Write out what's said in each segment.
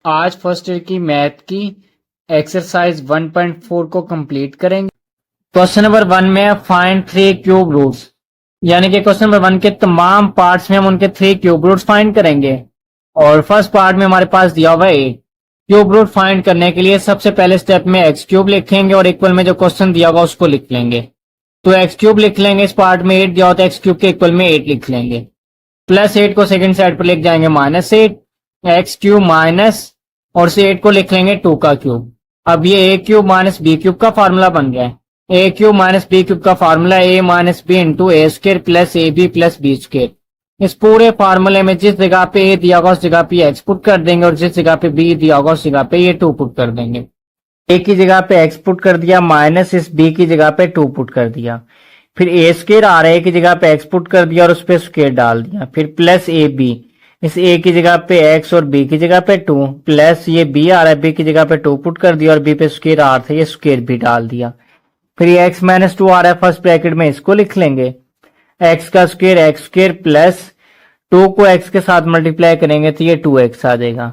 आज first year की math की एक्सरसाइज 1.4 को कंप्लीट करेंगे। क्वेश्चन नंबर 1 में है फाइंड 3 क्यूब रूट्स, यानी कि क्वेश्चन नंबर 1 के तमाम पार्ट्स में हम उनके 3 क्यूब रूट्स फाइंड करेंगे। और फर्स्ट पार्ट में हमारे पास दिया हुआ है क्यूब रूट फाइंड करने के लिए सबसे पहले स्टेप में एक्स क्यूब लिखेंगे और इक्वल में जो क्वेश्चन दिया होगा उसको लिख लेंगे। तो एक्स क्यूब लिख लेंगे, इस पार्ट में 8 दिया होता है, एक्स क्यूब के इक्वल में 8 लिख लेंगे। प्लस 8 को सेकंड साइड पर लिख जाएंगे -8, एक्स क्यूब माइनस और से 8 को लिख लेंगे 2 का क्यूब। अब ये A cube minus B cube का फार्मूला बन गया है। A cube minus B cube का formula A minus B into A square plus A B plus B square. इस पूरे फार्मूले में जिस जगह पे ए दिया होगा उस जगह पे एक्स पुट कर देंगे और जिस जगह पे बी दिया होगा उस जगह पे ये 2 पुट कर देंगे। ए की जगह पे एक्स पुट कर दिया माइनस इस बी की जगह पे 2 पुट कर दिया। फिर ए स्क्र आ रहा है की जगह पे एक्स पुट कर दिया और उस पर स्क्र डाल दिया। फिर प्लस ए बी, इस ए की जगह पे एक्स और बी की जगह पे 2 प्लस ये बी आ रहा है, बी की जगह पे 2 पुट कर दिया और बी पे स्क्र आ रहा था, ये स्क्र भी डाल दिया। फिर ये एक्स माइनस 2 आ रहा है फर्स्ट ब्रैकेट में, इसको लिख लेंगे एक्स का स्क्र एक्स स्क्र प्लस 2 को एक्स के साथ मल्टीप्लाई करेंगे तो ये 2x आ जाएगा,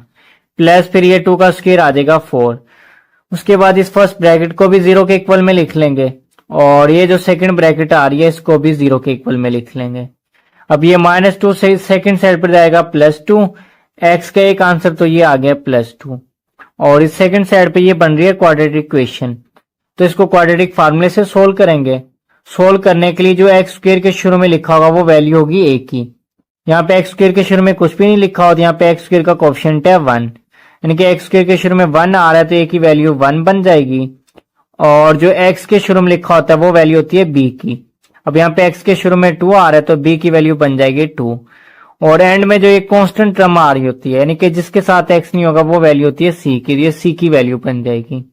प्लस फिर ये 2 का स्क्र आ जाएगा 4। उसके बाद इस फर्स्ट ब्रैकेट को भी 0 के इक्वल में लिख लेंगे और ये जो सेकंड ब्रैकेट आ रही है इसको भी 0 के इक्वल में लिख लेंगे। अब ये -2 से सेकंड साइड पर जाएगा +2, एक्स का एक आंसर तो ये आ गया +2 और इस सेकंड साइड पे ये बन रही है क्वाड्रेटिक इक्वेशन। तो इसको क्वाड्रेटिक फार्मूले से सोल्व करेंगे। सोल्व करने के लिए जो एक्स स्क्वायर के शुरू में लिखा होगा वो वैल्यू होगी ए की। यहाँ पे एक्स स्क्वायर के शुरू में कुछ भी नहीं लिखा होता, यहाँ पे एक्स स्क्वायर का कोएफिशिएंट है 1, यानी कि एक्स स्क्वायर के शुरू में 1 आ रहा है तो ए की वैल्यू 1 बन जाएगी और जो एक्स के शुरू में लिखा होता है वो वैल्यू होती है बी की। अब यहाँ पे एक्स के शुरू में 2 आ रहा है तो बी की वैल्यू बन जाएगी 2 और एंड में जो एक कांस्टेंट टर्म आ रही होती है यानी कि जिसके साथ एक्स नहीं होगा वो वैल्यू होती है सी की, ये सी की वैल्यू बन जाएगी।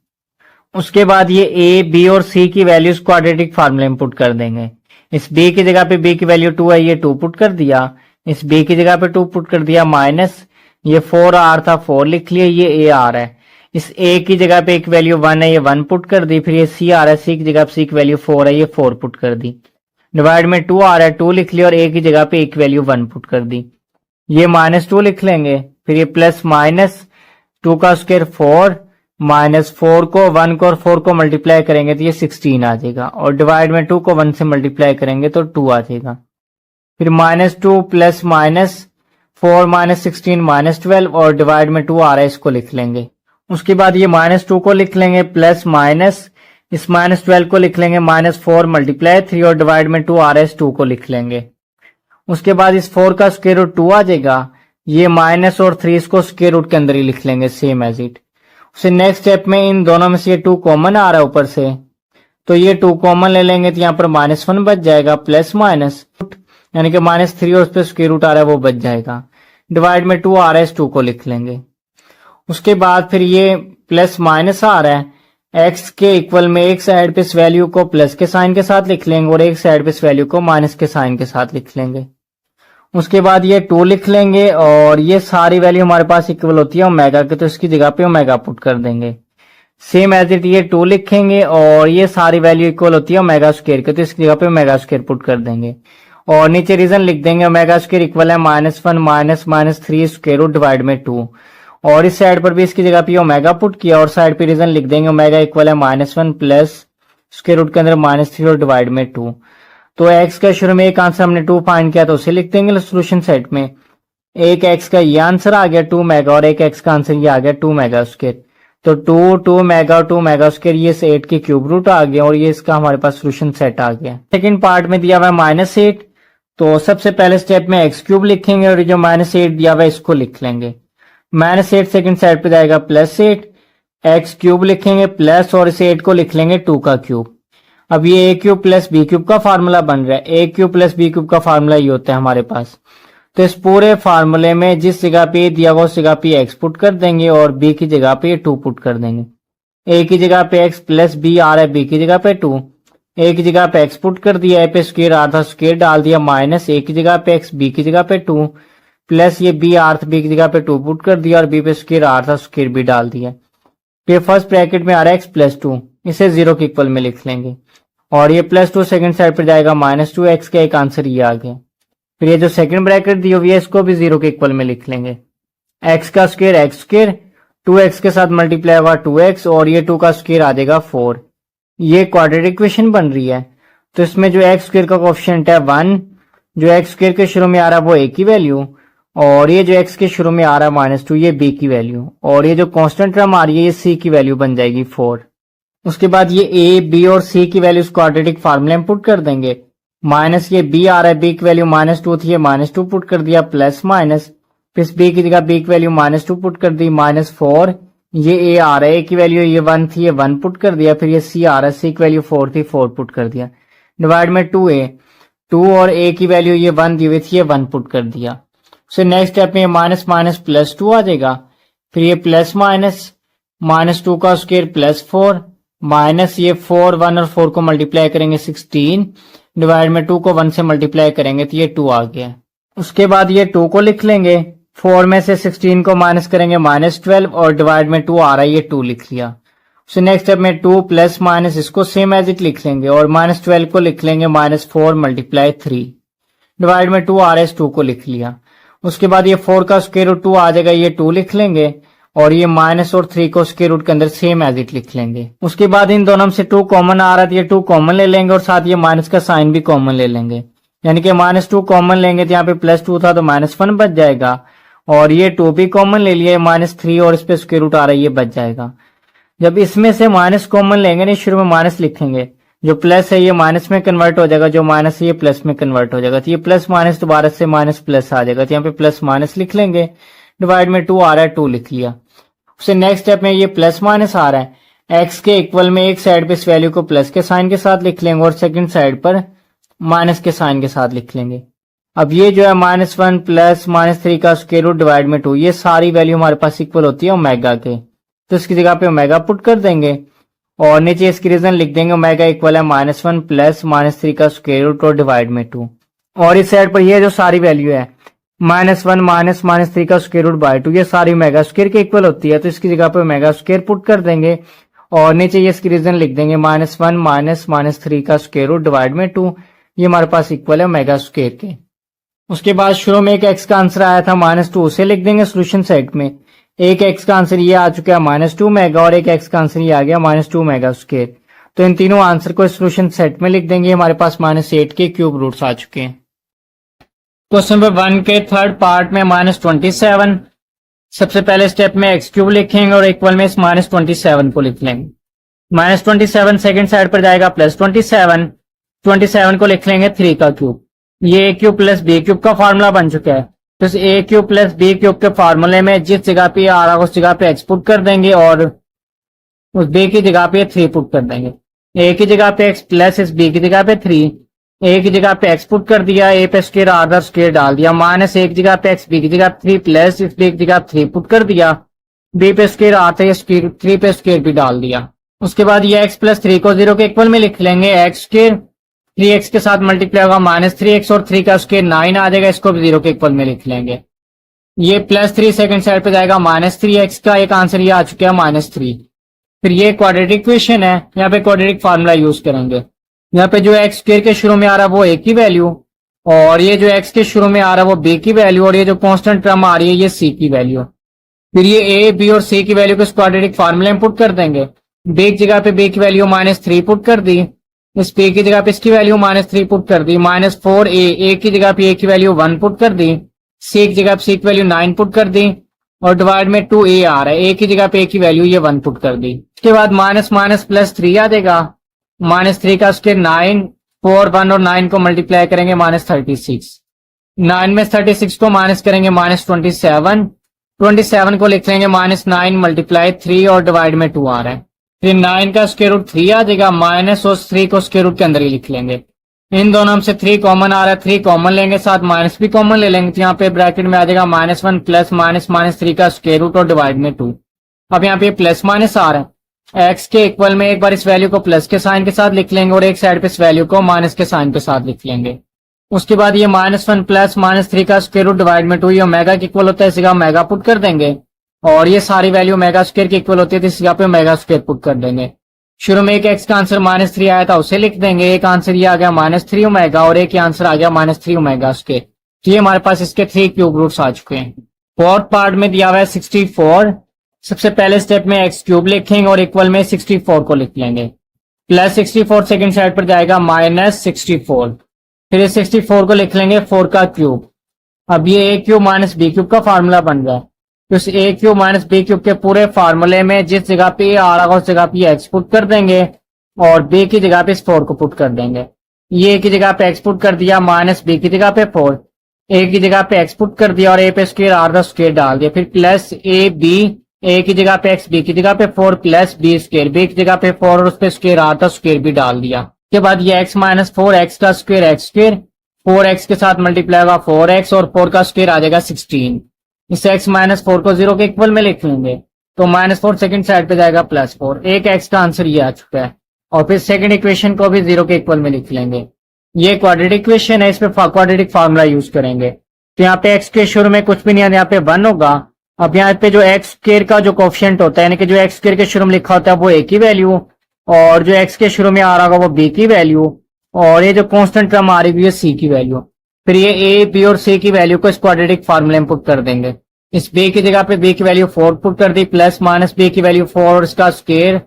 उसके बाद ये ए बी और सी की वैल्यूज क्वाड्रेटिक फार्मूले में पुट कर देंगे। इस बी की जगह पे बी की वैल्यू 2 है, ये 2 पुट कर दिया, इस बी की जगह पे 2 पुट कर दिया माइनस ये 4 आर था 4 लिख लिया, ये ए आ रहा है, इस ए की जगह पे एक वैल्यू 1 है ये 1 पुट कर दी, फिर ये सी आ रहा है, सी की जगह पे सी की वैल्यू 4 है ये 4 पुट कर दी, डिवाइड में 2 आ रहा है 2 लिख लिया और ए की जगह पे एक वैल्यू 1 पुट कर दी, ये -2 लिख लेंगे। फिर ये प्लस माइनस 2 का स्क्वायर 4 माइनस 4 को 1 को और 4 को मल्टीप्लाई करेंगे तो ये 16 आ जाएगा और डिवाइड में 2 को 1 से मल्टीप्लाई करेंगे तो 2 आ जाएगा। फिर -2 प्लस माइनस 4 माइनस 16 -12 और डिवाइड में 2 आ रहा है, इसको लिख लेंगे। उसके बाद ये -2 को लिख लेंगे प्लस माइनस इस -12 को लिख लेंगे -4 मल्टीप्लाई 3 और डिवाइड में 2 आ रहा है, इस 2 को लिख लेंगे। उसके बाद इस 4 का स्क्वायर रूट 2 आ जाएगा, ये माइनस और 3 इसको स्क्वायर रूट के अंदर ही लिख लेंगे सेम एज इट। उसे नेक्स्ट स्टेप में इन दोनों में से ये 2 कॉमन आ रहा है ऊपर से तो ये 2 कॉमन ले लेंगे तो यहाँ पर -1 बच जाएगा प्लस माइनस यानी कि -3 और उस पर स्क्वायर रूट आ रहा है वो बच जाएगा, डिवाइड में 2 आ रहा है, इस 2 को लिख लेंगे। उसके बाद फिर ये प्लस माइनस आ रहा है, एक्स के इक्वल में एक साइड पे इस वैल्यू को प्लस के साइन के साथ लिख लेंगे और एक साइड पे इस वैल्यू को माइनस के साइन के साथ लिख लेंगे। उसके बाद ये 2 लिख लेंगे और ये सारी वैल्यू हमारे पास इक्वल होती है ओमेगा के तो इसकी जगह पे ओमेगा पुट कर देंगे, सेम एज इट ये 2 लिखेंगे और ये सारी वैल्यू इक्वल होती है ओमेगा स्क्वायर के तो इसकी जगह पे ओमेगा स्क्वायर पुट कर देंगे और नीचे रीजन लिख देंगे ओमेगा स्क्वायर इक्वल है -1 माइनस 3 स्क्वायर रूट डिवाइड में 2 और इस साइड पर भी इसकी जगह पे ओमेगा पुट किया और साइड पे रीजन लिख देंगे ओमेगा इक्वल है -1 प्लस स्क्वायर रूट के अंदर -3 और डिवाइड में 2। तो एक्स का शुरू में एक आंसर हमने 2 फाइंड किया तो उसे लिख देंगे सोल्यूशन सेट में। एक एक्स का ये आंसर आ गया 2 मेगा और एक एक्स का आंसर ये आ गया 2 मेगा स्क्वायर, तो 2 मेगा स्क्वायर ये 8 के क्यूब रूट आ गया और ये इसका हमारे पास सोल्यूशन सेट आ गया। सेकंड पार्ट में दिया हुआ है -8, तो सबसे पहले स्टेप में एक्स क्यूब लिखेंगे और जो -8 दिया हुआ है इसको लिख लेंगे। -8 सेकंड साइड पे जाएगा +8, एक्स क्यूब लिखेंगे प्लस और इस 8 को लिख लेंगे 2 का क्यूब। अब ये A cube plus B cube का फार्मूला बन रहा है, A cube plus B cube का फार्मूला ये होता है हमारे पास। तो इस पूरे फार्मूले में जिस जगह पे दिया हुआ उस जगह पे एक्स पुट कर देंगे और बी की जगह पे 2 पुट कर देंगे। ए की जगह पे एक्स प्लस बी आ रहा है, बी की जगह पे 2, ए की जगह पे एक्स पुट कर दिया, ए पे स्क्वायर आ था स्क्वायर डाल दिया माइनस ए की जगह पे एक्स बी की जगह पे 2 प्लस ये बी आ था बी की जगह पे 2 पुट कर दिया और बी पे स्क्वायर आ था स्क्वायर भी डाल दिया। फिर फर्स्ट ब्रैकेट में आ रहा है एक्स प्लस 2, इसे 0 के इक्वल में लिख लेंगे और ये +2 सेकंड साइड पर जाएगा -2, एक्स का एक आंसर ये आ गया। फिर ये जो सेकंड ब्रैकेट दी हुई है इसको भी 0 के इक्वल में लिख लेंगे, एक्स का स्क्वायर एक्स स्क्वायर 2x के साथ मल्टीप्लाई होगा 2x और ये 2 का स्क्वायर आ जाएगा 4। ये क्वाड्रेटिक इक्वेशन बन रही है। तो इसमें जो एक्स स्क्वायर का कोएफिशिएंट है 1, जो एक्स स्क्वायर के शुरू में आ रहा है वो a की वैल्यू, और ये जो x के शुरू में आ रहा है -2 ये b की वैल्यू, और ये जो कांस्टेंट टर्म आ रही है ये c की वैल्यू बन जाएगी 4। उसके बाद ये a, b और c की वैल्यूज क्वाड्रेटिक फार्मूले में पुट कर देंगे। माइनस ये b आ रहा है, b की वैल्यू -2 थी, ये -2 पुट कर दिया, प्लस माइनस, फिर b की जगह b की वैल्यू -2 पुट कर दी, -4, ये a आ रहा है, a की वैल्यू ये 1 थी, ये 1 पुट कर दिया, फिर ये c आ रहा है, c की वैल्यू 4 थी, 4 पुट कर दिया, डिवाइड में 2a, 2 और a की वैल्यू ये 1 दी हुई थी, ये 1 पुट कर दिया। फिर नेक्स्ट स्टेप में माइनस माइनस प्लस 2 आ जाएगा, फिर ये प्लस माइनस -2 का स्क्वायर प्लस 4, माइनस ये 4, 1 और 4 को मल्टीप्लाई करेंगे 16, डिवाइड में 2 को 1 से मल्टीप्लाई करेंगे तो ये 2 आ गया। उसके बाद ये 2 को लिख लेंगे, 4 में से 16 को माइनस करेंगे -12 और डिवाइड में 2 आ रहा है, ये 2 लिख लिया। फिर नेक्स्ट स्टेप में 2 प्लस माइनस इसको सेम एज इट लिख लेंगे और -12 को लिख लेंगे -4 मल्टीप्लाई 3, डिवाइड में 2 आ रहा है, इस 2 को लिख लिया। उसके बाद ये 4 का स्क्वायर रूट 2 आ जाएगा, ये 2 लिख लेंगे और ये माइनस और 3 को स्क्वायर रूट के अंदर सेम एज इट लिख लेंगे। उसके बाद इन दोनों में से 2 कॉमन आ रहा है, ये 2 कॉमन ले लेंगे और साथ ये माइनस का साइन भी कॉमन ले लेंगे, यानी कि -2 कॉमन लेंगे तो यहाँ पे +2 था तो -1 बच जाएगा, और ये 2 भी कॉमन ले लिया, -3 और इस पे स्क्वायर रूट आ रहा है, ये बच जाएगा। जब इसमें से माइनस कॉमन लेंगे ना, शुरू में माइनस लिखेंगे, जो प्लस है ये माइनस में कन्वर्ट हो जाएगा, जो माइनस है ये प्लस में कन्वर्ट हो जाएगा, तो ये प्लस माइनस दोबारा से माइनस प्लस आ जाएगा, तो यहाँ पे प्लस माइनस लिख लेंगे, डिवाइड में 2 आ रहा है, 2 लिख लिया। उससे नेक्स्ट स्टेप में ये प्लस माइनस आ रहा है, एक्स के इक्वल में एक साइड पे इस वैल्यू को प्लस के साइन के साथ लिख लेंगे और सेकंड साइड पर माइनस के साइन के साथ लिख लेंगे। अब ये जो है -1 प्लस -3 का स्क्वायर रूट डिवाइड में 2, ये सारी वैल्यू हमारे पास इक्वल होती है ओमेगा के, तो इसकी जगह पे ओमेगा पुट कर देंगे और नीचे इसकी रीजन लिख देंगे, ओमेगा इक्वल है -1 प्लस -3 का स्क्वायर रूट और डिवाइड में 2, और इस साइड पर ये जो सारी वैल्यू है -1 माइनस -3 का स्क्वायर रूट बाय 2, ये सारी ओमेगा स्क्वायर के इक्वल होती है, तो इसकी जगह पे ओमेगा स्क्वायर पुट कर देंगे और नीचे ये इसकी रीजन लिख देंगे, -1 माइनस -3 का स्क्वायर रूट डिवाइड में 2, ये हमारे पास इक्वल है ओमेगा स्क्वायर के। उसके बाद शुरू में एक एक्स का आंसर आया था -2, उसे लिख देंगे सोल्यूशन सेट में। एक एक्स का आंसर ये आ चुका है -2 मेगा और एक एक्स का आंसर ये आ गया -2 मेगा स्क्वायर, तो इन तीनों आंसर को सोल्यूशन सेट में लिख देंगे। हमारे पास -8 के क्यूब रूट्स आ चुके हैं। क्वेश्चन नंबर 1 के थर्ड पार्ट में -27, सबसे पहले स्टेप में एक्स क्यूब लिखेंगे और इक्वल में इस -27 को लिख लेंगे। -27 सेकंड साइड पर जाएगा +27, 27 को लिख लेंगे 3 का क्यूब, ये a cube plus b cube का फार्मूला बन चुका है, तो इस a cube plus b cube के फार्मूले में जिस जगह पे आ रहा है उस जगह पे x पुट कर देंगे और उस b की जगह पे 3 पुट कर देंगे। a की जगह पे x प्लस इस b की जगह पे 3, a की जगह पे x पुट कर दिया, a पे स्क्वायर आधा स्क्वायर डाल दिया, माइनस a की जगह पे x b की जगह 3 प्लस इस b की जगह 3 पुट कर दिया, b पे स्क्वायर आते ही 3 पे स्क्वायर भी डाल दिया। उसके बाद ये x प्लस 3 को 0 के इक्वल में लिख लेंगे, x स्क्वायर 3x के साथ मल्टीप्लाई होगा -3x और 3 का स्क्वायर 9 आ जाएगा, इसको भी 0 के इक्वल में लिख लेंगे। ये +3 सेकंड साइड पे जाएगा, -3x का एक आंसर ये आ चुका है -3। फिर ये क्वाड्रेटिक इक्वेशन है, यहाँ पे क्वाड्रेटिक फार्मूला यूज करेंगे। यहाँ पे जो एक्स स्क्वायर के शुरू में आ रहा है वो a की वैल्यू, और ये जो x के शुरू में आ रहा है वो b की वैल्यू, और ये जो कांस्टेंट टर्म आ रही है ये c की वैल्यू। फिर ये a, b और c की वैल्यू को क्वाड्रेटिक फार्मूले में पुट कर देंगे। b की जगह पे b की वैल्यू -3 पुट कर दी, इस p की जगह पे इसकी वैल्यू -3 पुट कर दी, -4a की जगह पे a की वैल्यू 1 पुट कर दी, c की जगह पे c की वैल्यू 9 पुट कर दी और डिवाइड में 2a आ रहा है, a की जगह पे a की वैल्यू ये 1 पुट कर दी। इसके बाद -+3 आ जाएगा, -3 का स्क्वायर 9, 4, 1 और 9 को मल्टीप्लाई करेंगे -36, 9 में 36 को माइनस करेंगे -27, 27 को लिख लेंगे -9 मल्टीप्लाई 3 और डिवाइड में 2 आ रहा है। फिर 9 का स्क्वायर रूट 3 आ जाएगा, माइनस और 3 को स्क्वायर रूट के अंदर ही लिख लेंगे। इन दोनों में से 3 कॉमन आ रहा है, 3 कॉमन लेंगे, साथ माइनस भी कॉमन ले लेंगे, तो यहाँ पे ब्रैकेट में आ जाएगा -1 प्लस -3 का स्क्वायर रूट और डिवाइड में 2। अब यहाँ पे प्लस माइनस आ रहा है, एक्स के इक्वल में एक बार इस वैल्यू को प्लस के साइन के साथ लिख लेंगे और एक साइड पे इस वैल्यू को माइनस के साइन के साथ लिख लेंगे। उसके बाद ये -1 प्लस -3 का स्क्वायर रूट डिवाइड में 2, ये ओमेगा के इक्वल होता है, इस जगह ओमेगा पुट कर देंगे और ये सारी वैल्यू ओमेगा स्क्वायर के इक्वल होती है, तो इस जगह पे ओमेगा स्क्वायर पुट कर देंगे। शुरू में एक एक्स का आंसर -3 आया था, उसे लिख देंगे। एक आंसर ये आ गया -3 ओमेगा और एक आंसर आ गया -3 ओमेगा स्क्वायर। तो ये हमारे पास इसके 3 क्यूब रूट्स आ चुके हैं। फोर्थ पार्ट में दिया हुआ है 64, सबसे पहले स्टेप में एक्स क्यूब लिखेंगे और इक्वल में 64 को लिख लेंगे, प्लस 64 सेकंड साइड पर जाएगा माइनस 64, फिर इस 64 को लिख लेंगे 4 का क्यूब। अब ये A cube minus B cube का फार्मूला बन रहा है, तो इस ए क्यूब माइनस बी क्यूब के पूरे फार्मूले में जिस जगह पे ए आ रहा है उस जगह पे एक्स पुट कर देंगे और बी की जगह पे इस 4 को पुट कर देंगे। ये की जगह पे एक्स पुट कर दिया, माइनस बी की जगह पे 4, ए की जगह पे एक्स पुट कर दिया और ए पे स्क्वायर आर का स्क्वायर डाल दिया, फिर प्लस ए बी, ए की जगह पे एक्स, बी की जगह पे 4 प्लस बी स्क्वायर, बी की जगह पे 4 और उस पे स्क्वायर आर का स्क्वायर भी डाल दिया। उसके बाद ये एक्स माइनस 4 एक्स का स्क्वायर एक्स स्क्वायर, 4 एक्स के साथ मल्टीप्लाई होगा 4 एक्स और 4 का स्क्वायर आ जाएगा 16। इस एक्स माइनस 4 को 0 के इक्वल में लिख लेंगे, तो माइनस 4 सेकंड साइड पे जाएगा प्लस 4, एक एक्स का आंसर ये आ चुका है। और फिर सेकंड इक्वेशन को भी 0 के इक्वल में लिख लेंगे। ये क्वाड्रेटिक इक्वेशन है, इस पे क्वाड्रेटिक फार्मूला यूज करेंगे। तो यहाँ पे एक्स के शुरू में कुछ भी नहीं है, यहाँ पे 1 होगा। अब यहाँ पे जो एक्स स्क्वायर का जो कोफिशिएंट होता है, यानी कि जो एक्स स्क्वायर के शुरू में लिखा होता है वो ए की वैल्यू, और जो एक्स के शुरू में आ रहा होगा वो बी की वैल्यू, और ये जो कांस्टेंट टर्म आ रही है सी की वैल्यू। फिर ये ए बी और सी की वैल्यू को इस क्वाड्रेटिक फार्मूले में पुट कर देंगे। इस बी की जगह पे बी की वैल्यू 4 पुट कर दी, प्लस माइनस बी की वैल्यू 4 और इसका स्क्वायर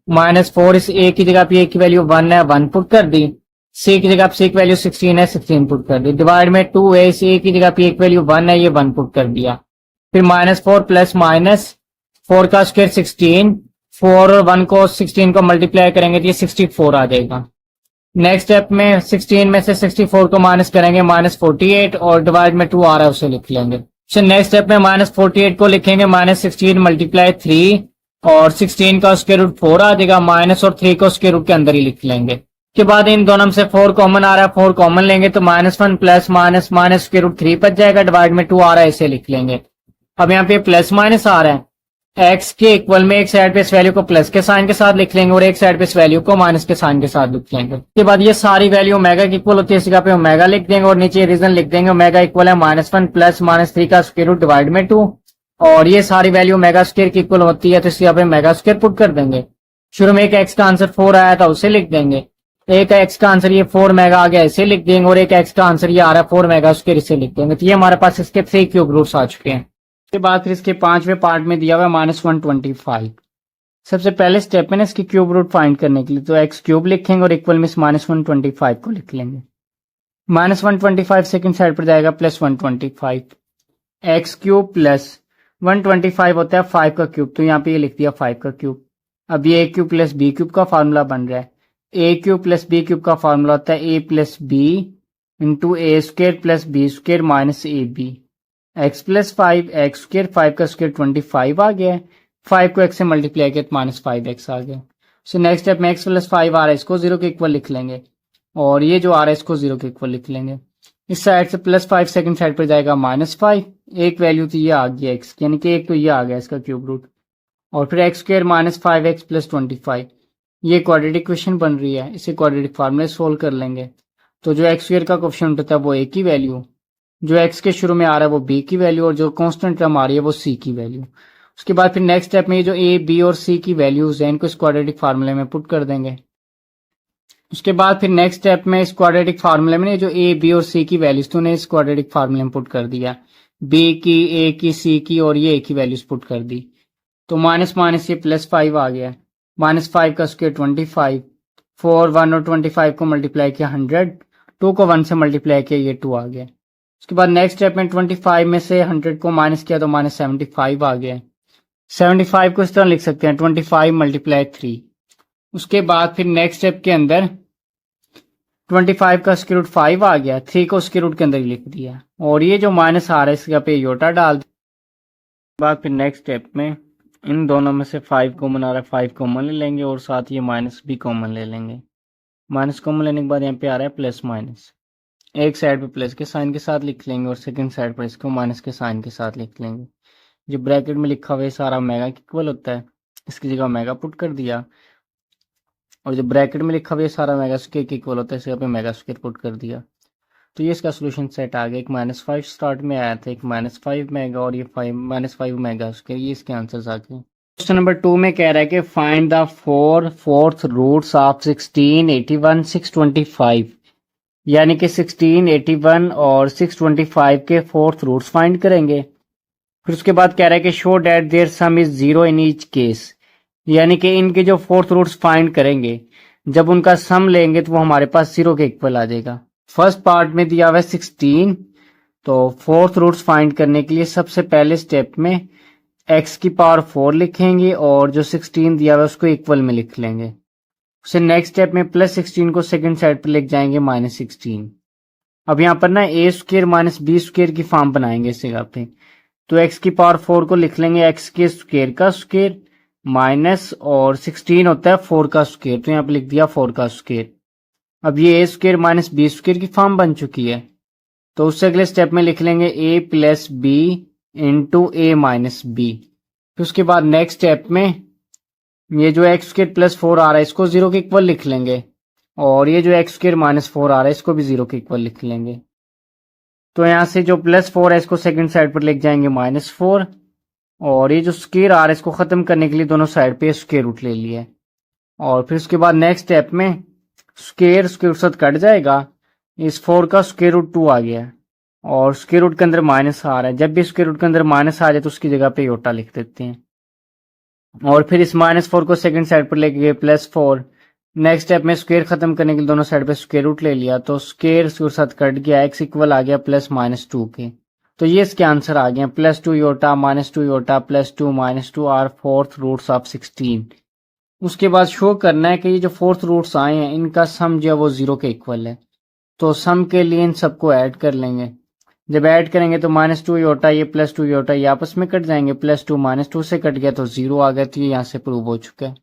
माइनस 4, इस ए की जगह पे ए की वैल्यू 1 है 1 पुट कर दी, सी की जगह पे सी की वैल्यू 16 है 16 पुट कर दी, डिवाइड में 2 है, इस ए की जगह पे एक वैल्यू 1 है ये 1 पुट कर दिया, फिर माइनस 4 प्लस माइनस 4 का स्क्वायर 16, 4 और 1 को 16 को मल्टीप्लाई करेंगे तो ये 64 आ जाएगा। नेक्स्ट स्टेप में 16 में से 64 को माइनस करेंगे, माइनस 48 और डिवाइड में 2 आ रहा है उसे लिख लेंगे। नेक्स्ट स्टेप में माइनस 48 को लिखेंगे, माइनस 16 मल्टीप्लाई 3 और 16 का स्क्वायर रूट 4 आ जाएगा, माइनस और 3 को स्क्वायर रूट के अंदर ही लिख लेंगे। के बाद इन दोनों में से 4 कॉमन आ रहा है, 4 कॉमन लेंगे तो minus 1 plus minus minus square root 3 बच जाएगा, डिवाइड में 2 आ रहा है इसे लिख लेंगे। अब यहाँ पे प्लस माइनस आ रहा है, एक्स के इक्वल में एक साइड पे इस वैल्यू को प्लस के साइन के साथ लिख लेंगे और एक साइड पे इस वैल्यू को माइनस के साइन के साथ लिख लेंगे। उसके बाद ये सारी वैल्यू ओमेगा की इक्वल होती है, इस जगह पे ओमेगा लिख देंगे और नीचे रीजन लिख देंगे, ओमेगा इक्वल है -1 प्लस -3 का स्क्वायर रूट डिवाइड में 2, और ये सारी वैल्यू ओमेगा स्क्वायर की इक्वल होती है तो इस जगह पे ओमेगा स्क्वायर पुट कर देंगे। शुरू में एक एक्स का आंसर 4 आया था उसे लिख देंगे, एक एक्स का आंसर ये 4 मेगा आ गया इसे लिख देंगे, और एक एक्स का आंसर ये आ रहा है 4 मेगा स्क्वायर इसे लिख देंगे। तो ये हमारे पास इसके 3 क्यूब रूट्स आ चुके हैं। उसके बाद फिर इसके 5वें पार्ट में दिया हुआ है -125। सबसे पहले स्टेप में ना इसकी क्यूब रूट फाइंड करने के लिए तो एक्स क्यूब लिखेंगे और इक्वल में इस -125 को लिख लेंगे। -125 सेकंड साइड पर जाएगा +125, एक्स क्यूब प्लस 125 होता है 5 का क्यूब, तो यहाँ पे ये लिख दिया 5 का क्यूब। अब ये A cube plus B cube का फार्मूला बन रहा है, A cube plus B cube का फार्मूला होता है A plus B into A square plus B square minus A B, X plus 5 X square, 5 का स्क्वायर 25 आ गया है, 5 को x से मल्टीप्लाई किया तो -5x आ गया। सो नेक्स्ट स्टेप में x प्लस 5 आ रहा है इसको 0 के इक्वल लिख लेंगे, और ये जो आ रहा है इसको 0 के इक्वल लिख लेंगे। इस साइड से +5 सेकंड साइड पर जाएगा -5, एक वैल्यू तो ये आ गया x की, यानी कि एक तो ये आ गया इसका क्यूब रूट, और फिर एक्स स्क्वायर -5x प्लस 25, ये क्वाड्रेटिक इक्वेशन बन रही है, इसे क्वाड्रेटिक फार्मूले सोल्व कर लेंगे। तो जो एक्स स्क्वायर का कोएफिशिएंट होता है वो a की वैल्यू, जो x के शुरू में आ रहा है वो b की वैल्यू, और जो कांस्टेंट टर्म आ रही है वो c की वैल्यू। उसके बाद फिर नेक्स्ट स्टेप में ये जो a b और c की वैल्यूज हैं इनको इस क्वाड्रेटिक फार्मूले में पुट कर देंगे। उसके बाद फिर नेक्स्ट स्टेप में इस क्वाड्रेटिक फार्मूले में जो a b और c की वैल्यूज तो उन्हें इस क्वाड्रेटिक फार्मूले में पुट कर दिया, b की, a की, c की और ये a की वैल्यूज पुट कर दी, तो माइनस माइनस ये +5 आ गया, -5 का स्क्वायर 25, 4 1 और 25 को मल्टीप्लाई किया 100, 2 को 1 से मल्टीप्लाई किया ये 2 आ गया। उसके बाद नेक्स्ट स्टेप में 25 में से 100 को माइनस किया तो -75 आ गया, 75 को इस तरह लिख सकते हैं 25 मल्टीप्लाई 3। उसके बाद फिर नेक्स्ट स्टेप के अंदर 25 का स्क्वायर रूट 5 आ गया, 3 को स्क्वायर रूट के अंदर ही लिख दिया, और ये जो माइनस आ रहा है इसका पे योटा डाल दिया। बाद फिर नेक्स्ट स्टेप में इन दोनों में से 5 कॉमन आ रहा है, 5 कॉमन ले लेंगे और साथ ये माइनस भी कॉमन ले लेंगे। माइनस कॉमन लेने के बाद यहाँ पे आ रहा है प्लस माइनस, एक साइड पे प्लस के साइन के साथ लिख लेंगे और सेकंड साइड पर इसको माइनस के साइन के साथ लिख लेंगे। जो ब्रैकेट में लिखा हुआ है सारा ओमेगा के इक्वल होता है, इसकी जगह ओमेगा पुट कर दिया, और जो ब्रैकेट में लिखा हुआ है सारा ओमेगा स्क्वायर के इक्वल होता है इसके पे ओमेगा स्क्वायर पुट कर दिया। तो ये इसका सोल्यूशन सेट आ गया। एक -5 स्टार्ट में आया था, एक -5 मेगा और ये -5 ओमेगा स्क्वायर, ये इसके आंसर्स आ गए। क्वेश्चन नंबर 2 में कह रहा है कि find the 4 fourth roots of 16, 81, 625, यानी कि 16, 81 और 625 के फोर्थ रूट्स फाइंड करेंगे। फिर उसके बाद कह रहा है कि show that their sum is zero in each case, यानी कि इनके जो फोर्थ रूट्स फाइंड करेंगे जब उनका सम लेंगे तो वो हमारे पास जीरो के इक्वल आ जाएगा। फर्स्ट पार्ट में दिया हुआ है 16, तो फोर्थ रूट्स फाइंड करने के लिए सबसे पहले स्टेप में x की पावर 4 लिखेंगे और जो 16 दिया हुआ है उसको इक्वल में लिख लेंगे। उसे नेक्स्ट स्टेप में +16 को सेकंड साइड पर लिख जाएंगे -16। अब यहाँ पर ना a square minus B square की फॉर्म बनाएंगे इस जगह पे, तो x की पावर 4 को लिख लेंगे x के स्क्र का स्क्र माइनस और 16 होता है 4 का स्क्र, तो यहाँ पे लिख दिया 4 का स्क्र। अब ये a square minus B square की फॉर्म बन चुकी है, तो उससे अगले स्टेप में लिख लेंगे a plus B into A minus B. फिर उसके बाद नेक्स्ट स्टेप में ये जो एक्स स्क्र प्लस 4 आ रहा है इसको जीरो के इक्वल लिख लेंगे और ये जो एक्स स्क्र माइनस 4 आ रहा है इसको भी जीरो के इक्वल लिख लेंगे। तो यहाँ से जो +4 है इसको सेकंड साइड पर लिख जाएंगे -4 और ये जो स्क्र आ रहा है इसको खत्म करने के लिए दोनों साइड पे स्क्वायर रूट ले लिया है। और फिर उसके बाद नेक्स्ट स्टेप में स्क्वायर साथ कट जाएगा, इस 4 का स्क्वायर रूट 2 आ गया है और स्क्वायर रूट के अंदर माइनस आ रहा है, जब भी स्क्वायर रूट के अंदर माइनस आ जाए तो उसकी जगह पे योटा लिख देते हैं। और फिर इस -4 को सेकंड साइड पर लेके गए +4, नेक्स्ट स्टेप में स्क्वायर खत्म करने के लिए दोनों साइड पे स्क्वायर रूट ले लिया, तो स्क्वायर साथ कट गया, x इक्वल आ गया +-2 के। तो ये इसके आंसर आ गए +2 iota -2 iota +2 -2 are fourth roots of 16। उसके बाद शो करना है कि ये जो फोर्थ रूट्स आए हैं इनका सम जो है वो जीरो के इक्वल है, तो सम के लिए इन सबको ऐड कर लेंगे। जब ऐड करेंगे तो -2 योटा ये +2 योटा ये आपस में कट जाएंगे, +2 -2 से कट गया तो जीरो आ गया, तो ये यहाँ से प्रूव हो चुका है।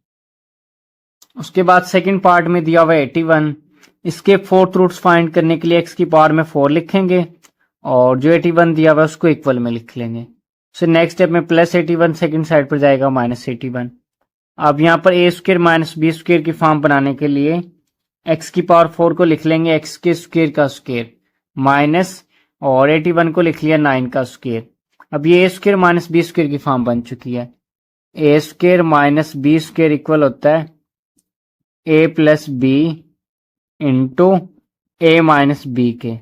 उसके बाद सेकंड पार्ट में दिया हुआ 81, इसके फोर्थ रूट्स फाइंड करने के लिए x की पावर में 4 लिखेंगे और जो 81 दिया हुआ है उसको इक्वल में लिख लेंगे। सो नेक्स्ट स्टेप में +81 सेकंड साइड पर जाएगा -81। अब यहाँ पर a square minus B square की फॉर्म बनाने के लिए x की पावर 4 को लिख लेंगे x के स्क्र का स्क्र माइनस और 81 को लिख लिया 9 का स्क्र। अब ये a square minus B square की फॉर्म बन चुकी है, a square minus B square equal होता है a plus B into A minus B के।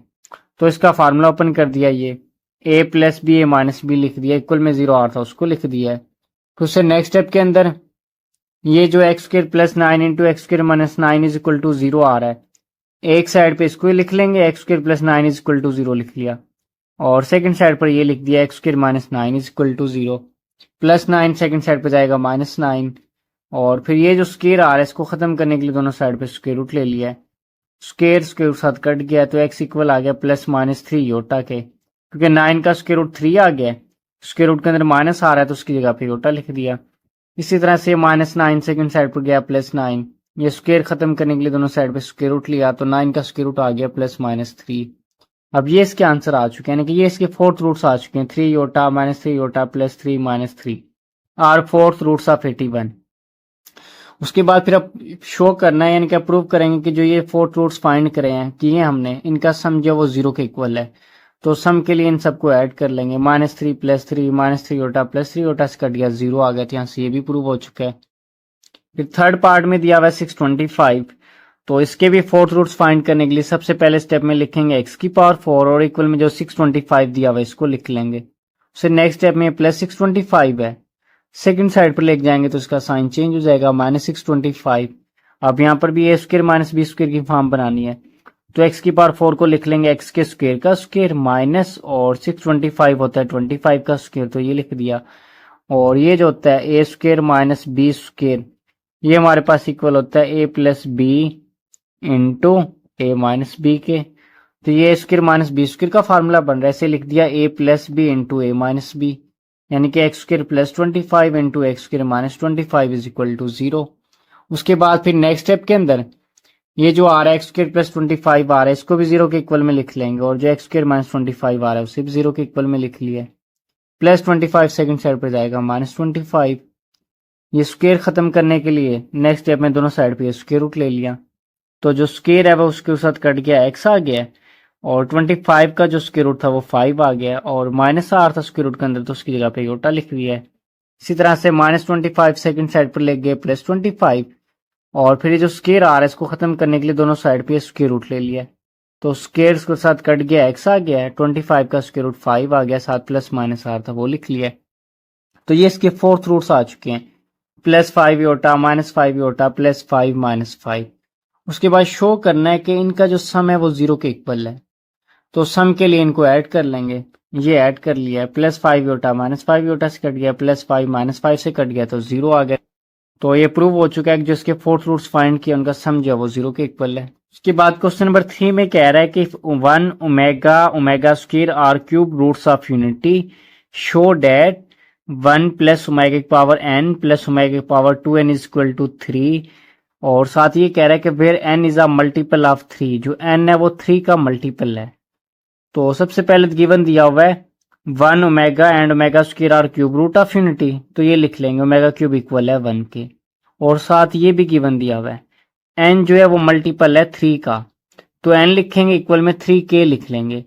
तो इसका फार्मूला ओपन कर दिया, ये a plus B A minus B लिख दिया, इक्वल में 0 आ रहा था उसको लिख दिया है। फिर उससे नेक्स्ट स्टेप के अंदर ये जो X square plus 9 into x square minus 9 is equal to 0 आ रहा है, एक साइड पे इसको लिख लेंगे X square plus 9 is equal to 0 लिख लिया और सेकंड साइड पर ये लिख दिया X square minus 9 is equal to 0, +9 second side पर जाएगा -9 और फिर ये जो स्क्वायर आ रहा है इसको खत्म करने के लिए दोनों साइड पे स्क्वायर रूट ले लिया है, स्क्वायर साथ कट गया तो x इक्वल आ गया +-3 योटा के, क्योंकि 9 का स्क्वायर रूट 3 आ गया, स्क्वायर रूट के अंदर माइनस आ रहा है तो उसकी जगह पे योटा लिख दिया। इसी तरह से -9 सेकंड साइड पर गया +9, ये स्क्वायर खत्म करने के लिए दोनों साइड पे स्क्वायर रूट लिया तो 9 का स्क्वायर रूट आ गया +-3। अब ये इसके आंसर आ चुके हैं, यानी कि ये इसके फोर्थ रूट्स आ चुके हैं, 3 iota -3 iota +3 -3 are fourth roots of 81। उसके बाद फिर अब शो करना है, यानी कि प्रूव करेंगे कि जो ये फोर्थ रूट्स फाइंड करे हैं किए हमने, इनका सम जो वो 0 के इक्वल है। तो सम के लिए इन सबको ऐड कर लेंगे, -3 + 3 -3 योटा +3 योटा से कट गया 0 आ गया, तो यहाँ से ये भी प्रूव हो चुका है। फिर थर्ड पार्ट में दिया हुआ है 625, तो इसके भी फोर्थ रूट्स फाइंड करने के लिए सबसे पहले स्टेप में लिखेंगे x की पावर 4 और इक्वल में जो 625 दिया हुआ है इसको लिख लेंगे। फिर नेक्स्ट स्टेप में +625 है, सेकंड साइड पर लेके जाएंगे तो इसका साइन चेंज हो जाएगा -625। अब यहाँ पर भी a square minus B square की फॉर्म बनानी है, तो x की पावर 4 को लिख लेंगे x के स्क्र का स्क्र माइनस और 625 होता है 25 का स्क्र, तो ये लिख दिया। और ये जो होता है a square minus B square, ये हमारे पास इक्वल होता है a plus B into A minus B के, तो ये स्क्र माइनस बी स्क्र का फार्मूला बन रहा है, ऐसे लिख दिया a plus B into A minus b, यानी कि x square plus 25 into x square minus 25 is equal to 0। उसके बाद फिर नेक्स्ट स्टेप के अंदर ये जो आ रहा है एक्स स्क्र प्लस 25 आ रहा है इसको भी 0 के इक्वल में लिख लेंगे और जो एक्स स्क्र माइनस 25 आ रहा है उसे भी 0 के इक्वल में लिख लिया, +25 सेकंड साइड पर जाएगा -25। ये स्क्वायर खत्म करने के लिए नेक्स्ट स्टेप में दोनों साइड पे स्क्वायर रूट ले लिया, तो जो स्क्वायर है वो उसके साथ कट गया x आ गया और 25 का जो स्क्वायर रूट था वो 5 आ गया और माइनस आ रहा था स्क्वायर रूट के अंदर तो उसकी जगह पे योटा लिख दिया है। इसी तरह से -25 सेकंड साइड पर ले गए +25 और फिर ये जो स्क्वायर आ रहा है इसको खत्म करने के लिए दोनों साइड पे स्क्वायर रूट ले लिया, तो स्क्वायर के साथ कट गया, x आ गया है, 25 का स्क्वायर रूट 5 आ गया, साथ प्लस माइनस r था वो लिख लिया। तो ये इसके फोर्थ रूट्स आ चुके हैं, +5 योटा -5 योटा +5 -5। उसके बाद शो करना है कि इनका जो सम है वो 0 के इक्वल है। तो सम के लिए इनको ऐड कर लेंगे, ये ऐड कर लिया है, +5 योटा -5 योटा से कट गया, +5 -5 से कट गया तो 0 आ गया। तो ये प्रूव हो चुका है कि जो इसके फोर्थ रूट्स फाइंड किए उनका सम जो है वो 0 के इक्वल है। उसके बाद क्वेश्चन नंबर 3 में कह रहा है कि 1 omega omega square are cube roots of unity show that 1 + omega की पावर n + ओमेगा की power 2n is equal to 3। और साथ ये कह रहा है कि where n is a multiple of 3, जो n है वो 3 का मल्टीपल है। तो सबसे पहले गिवन दिया हुआ है 1 omega and omega square are cube root of unity, तो ये लिख लेंगे ओमेगा क्यूब इक्वल है 1 के। और साथ ये भी गिवन दिया हुआ है n जो है वो मल्टीपल है 3 का, तो n लिखेंगे इक्वल में 3k लिख लेंगे,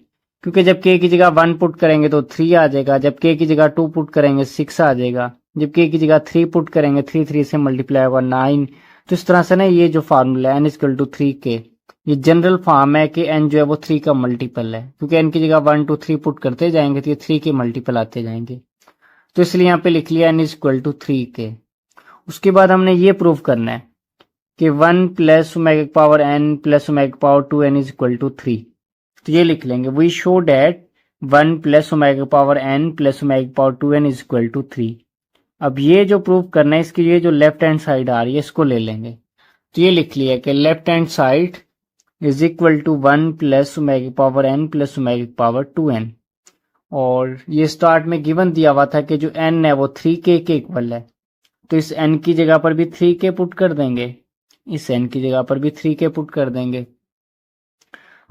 क्योंकि जब k की जगह 1 पुट करेंगे तो 3 आ जाएगा, जब k की जगह 2 पुट करेंगे 6 आ जाएगा, जब k की जगह 3 पुट करेंगे 3 से मल्टीप्लाई होगा 9। तो इस तरह से ना ये जो फार्मूला है n इक्वल टू 3k, ये जनरल फॉर्म है कि n जो है वो 3 का मल्टीपल है, क्योंकि n की जगह 1 2 3 पुट करते जाएंगे तो ये 3 के मल्टीपल आते जाएंगे। तो इसलिए यहाँ पे लिख लिया n इक्वल टू 3k। उसके बाद हमने ये प्रूव करना है कि 1 + ओमेगा की पावर n + ओमेगा की power 2n is equal to 3। तो ये लिख लेंगे वी शो डेट 1 + ओमेगा की पावर n + ओमेगा की power 2n is equal to 3। अब ये जो प्रूव करना है इसकी ये जो लेफ्ट हैंड साइड आ रही है इसको ले लेंगे। तो ये लिख लिया कि left hand side is equal to 1 + omega की पावर n + ओमेगा की पावर 2n। और ये स्टार्ट में गिवन दिया हुआ था कि जो n है वो 3k के इक्वल है, तो इस n की जगह पर भी 3k पुट कर देंगे, इस n की जगह पर भी 3k पुट कर देंगे।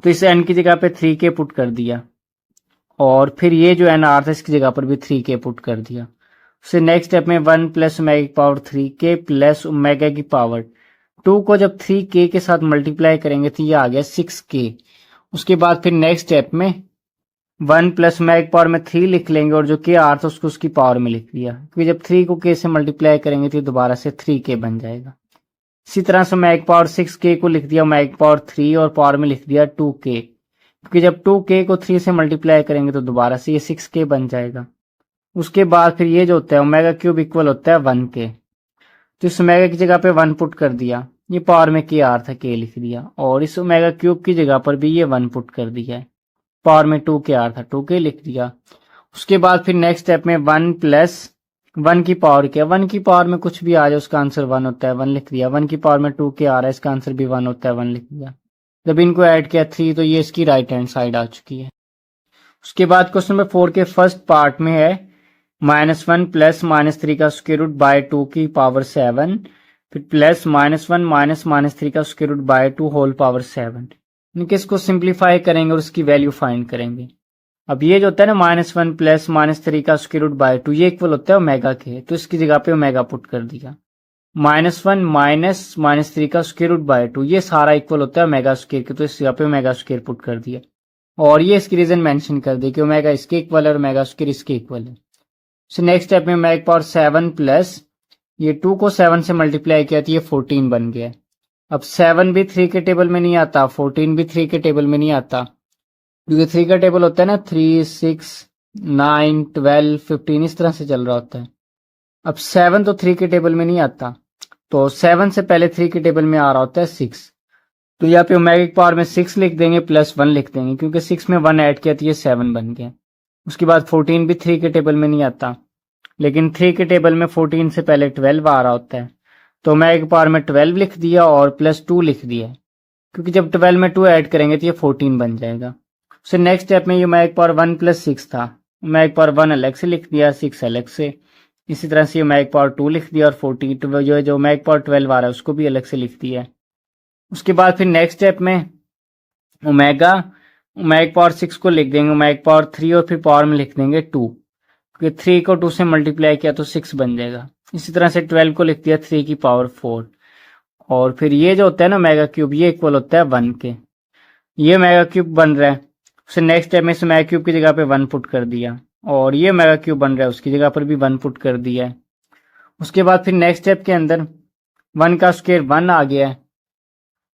तो इस n की जगह पे 3k पुट कर दिया, और फिर ये जो n आ रहा था इसकी जगह पर भी 3k पुट कर दिया। उससे नेक्स्ट स्टेप में 1 + ओमेगा की पावर 3k + ओमेगा की पावर 2 को जब 3k के साथ मल्टीप्लाई करेंगे तो ये आ गया 6k। उसके बाद फिर नेक्स्ट स्टेप में 1 + ओमेगा की पावर में 3 लिख लेंगे, और जो k आ रहा था उसको उसकी पावर में लिख दिया, क्योंकि जब 3 को k से मल्टीप्लाई करेंगे तो दोबारा से 3k बन जाएगा। इसी तरह से ओमेगा की पावर 6k को लिख दिया ओमेगा की पावर 3 और पावर में लिख दिया 2k, क्योंकि जब 2k को 3 से मल्टीप्लाई करेंगे तो दोबारा से ये 6k बन जाएगा। उसके बाद फिर ये जो होता है ओमेगा क्यूब इक्वल होता है 1 के, तो इस ओमेगा की जगह पे 1 पुट कर दिया, ये पावर में k आ रहा था k लिख दिया, और इस ओमेगा क्यूब की जगह पर भी ये 1 पुट कर दिया है, पावर में 2k आ रहा था 2k लिख दिया। उसके बाद फिर नेक्स्ट स्टेप में 1 + 1 की पावर क्या, 1 की पावर में कुछ भी आ जाए उसका आंसर 1 होता है, 1 लिख दिया। 1 की पावर में 2k आ रहा है इसका आंसर भी 1 होता है, 1 लिख दिया। जब इनको ऐड किया 3, तो ये इसकी राइट हैंड साइड आ चुकी है। उसके बाद क्वेश्चन नंबर 4 के फर्स्ट पार्ट में है -1 + -3 का स्क्वायर रूट बाय 2 की पावर 7, फिर +-1 -3 का square root by 2 whole power 7। इनके इसको सिंप्लीफाई करेंगे और उसकी वैल्यू फाइंड करेंगे। अब ये जो होता है ना -1 + -3 का स्क्वायर रूट बाय 2, ये इक्वल होता है ओमेगा के, तो इसकी जगह पे ओमेगा पुट कर दिया। -1 - -3 का स्क्वायर रूट बाय 2, ये सारा इक्वल होता है ओमेगा स्क्वायर के, तो इस जगह पे ओमेगा स्क्वायर पुट कर दिया, और ये इसकी रीजन मेंशन कर दी कि ओमेगा इसके इक्वल है और ओमेगा स्क्वायर इसके इक्वल है। सो नेक्स्ट स्टेप में ओमेगा की पावर 7 प्लस ये 2 को 7 से मल्टीप्लाई किया तो ये 14 बन गया। अब 7 भी 3 के टेबल में नहीं आता, 14 भी 3 के टेबल में नहीं आता, क्योंकि 3 का टेबल होता है ना 3, 6, 9, 12, 15 इस तरह से चल रहा होता है। अब 7 तो 3 के टेबल में नहीं आता, तो 7 से पहले 3 के टेबल में आ रहा होता है 6, तो यहाँ पे ओमेगा की पावर में 6 लिख देंगे प्लस 1 लिख देंगे, क्योंकि 6 में 1 ऐड किया तो ये 7 बन गया। उसके बाद 14 भी 3 के टेबल में नहीं आता, लेकिन 3 के टेबल में 14 से पहले 12 आ रहा होता है, तो ओमेगा की पावर में 12 लिख दिया और प्लस 2 लिख दिया, क्योंकि जब 12 में 2 ऐड करेंगे तो ये 14 बन जाएगा। उससे नेक्स्ट स्टेप में ये ओमेगा की पावर 1 + 6 था, ओमेगा की पावर 1 अलग से लिख दिया, 6 अलग से। इसी तरह से ओमेगा की पावर 2 लिख दिया, और 42 जो ओमेगा की पावर 12 आ रहा है उसको भी अलग से लिख दिया। उसके बाद फिर नेक्स्ट स्टेप में ओमेगा की पावर 6 को लिख देंगे ओमेगा की पावर 3, और फिर पावर में लिख देंगे 2, क्योंकि 3 को 2 से मल्टीप्लाई किया तो 6 बन जाएगा। इसी तरह से 12 को लिख दिया 3 की पावर 4, और फिर ये जो होता है ना ओमेगा क्यूब, ये इक्वल होता है 1 के, ये ओमेगा क्यूब बन रहा है। उससे नेक्स्ट स्टेप में इस ओमेगा क्यूब की जगह पे 1 पुट कर दिया, और ये ओमेगा क्यूब बन रहा है उसकी जगह पर भी 1 पुट कर दिया है। उसके बाद फिर नेक्स्ट स्टेप के अंदर 1 का स्क्वायर 1 आ गया है,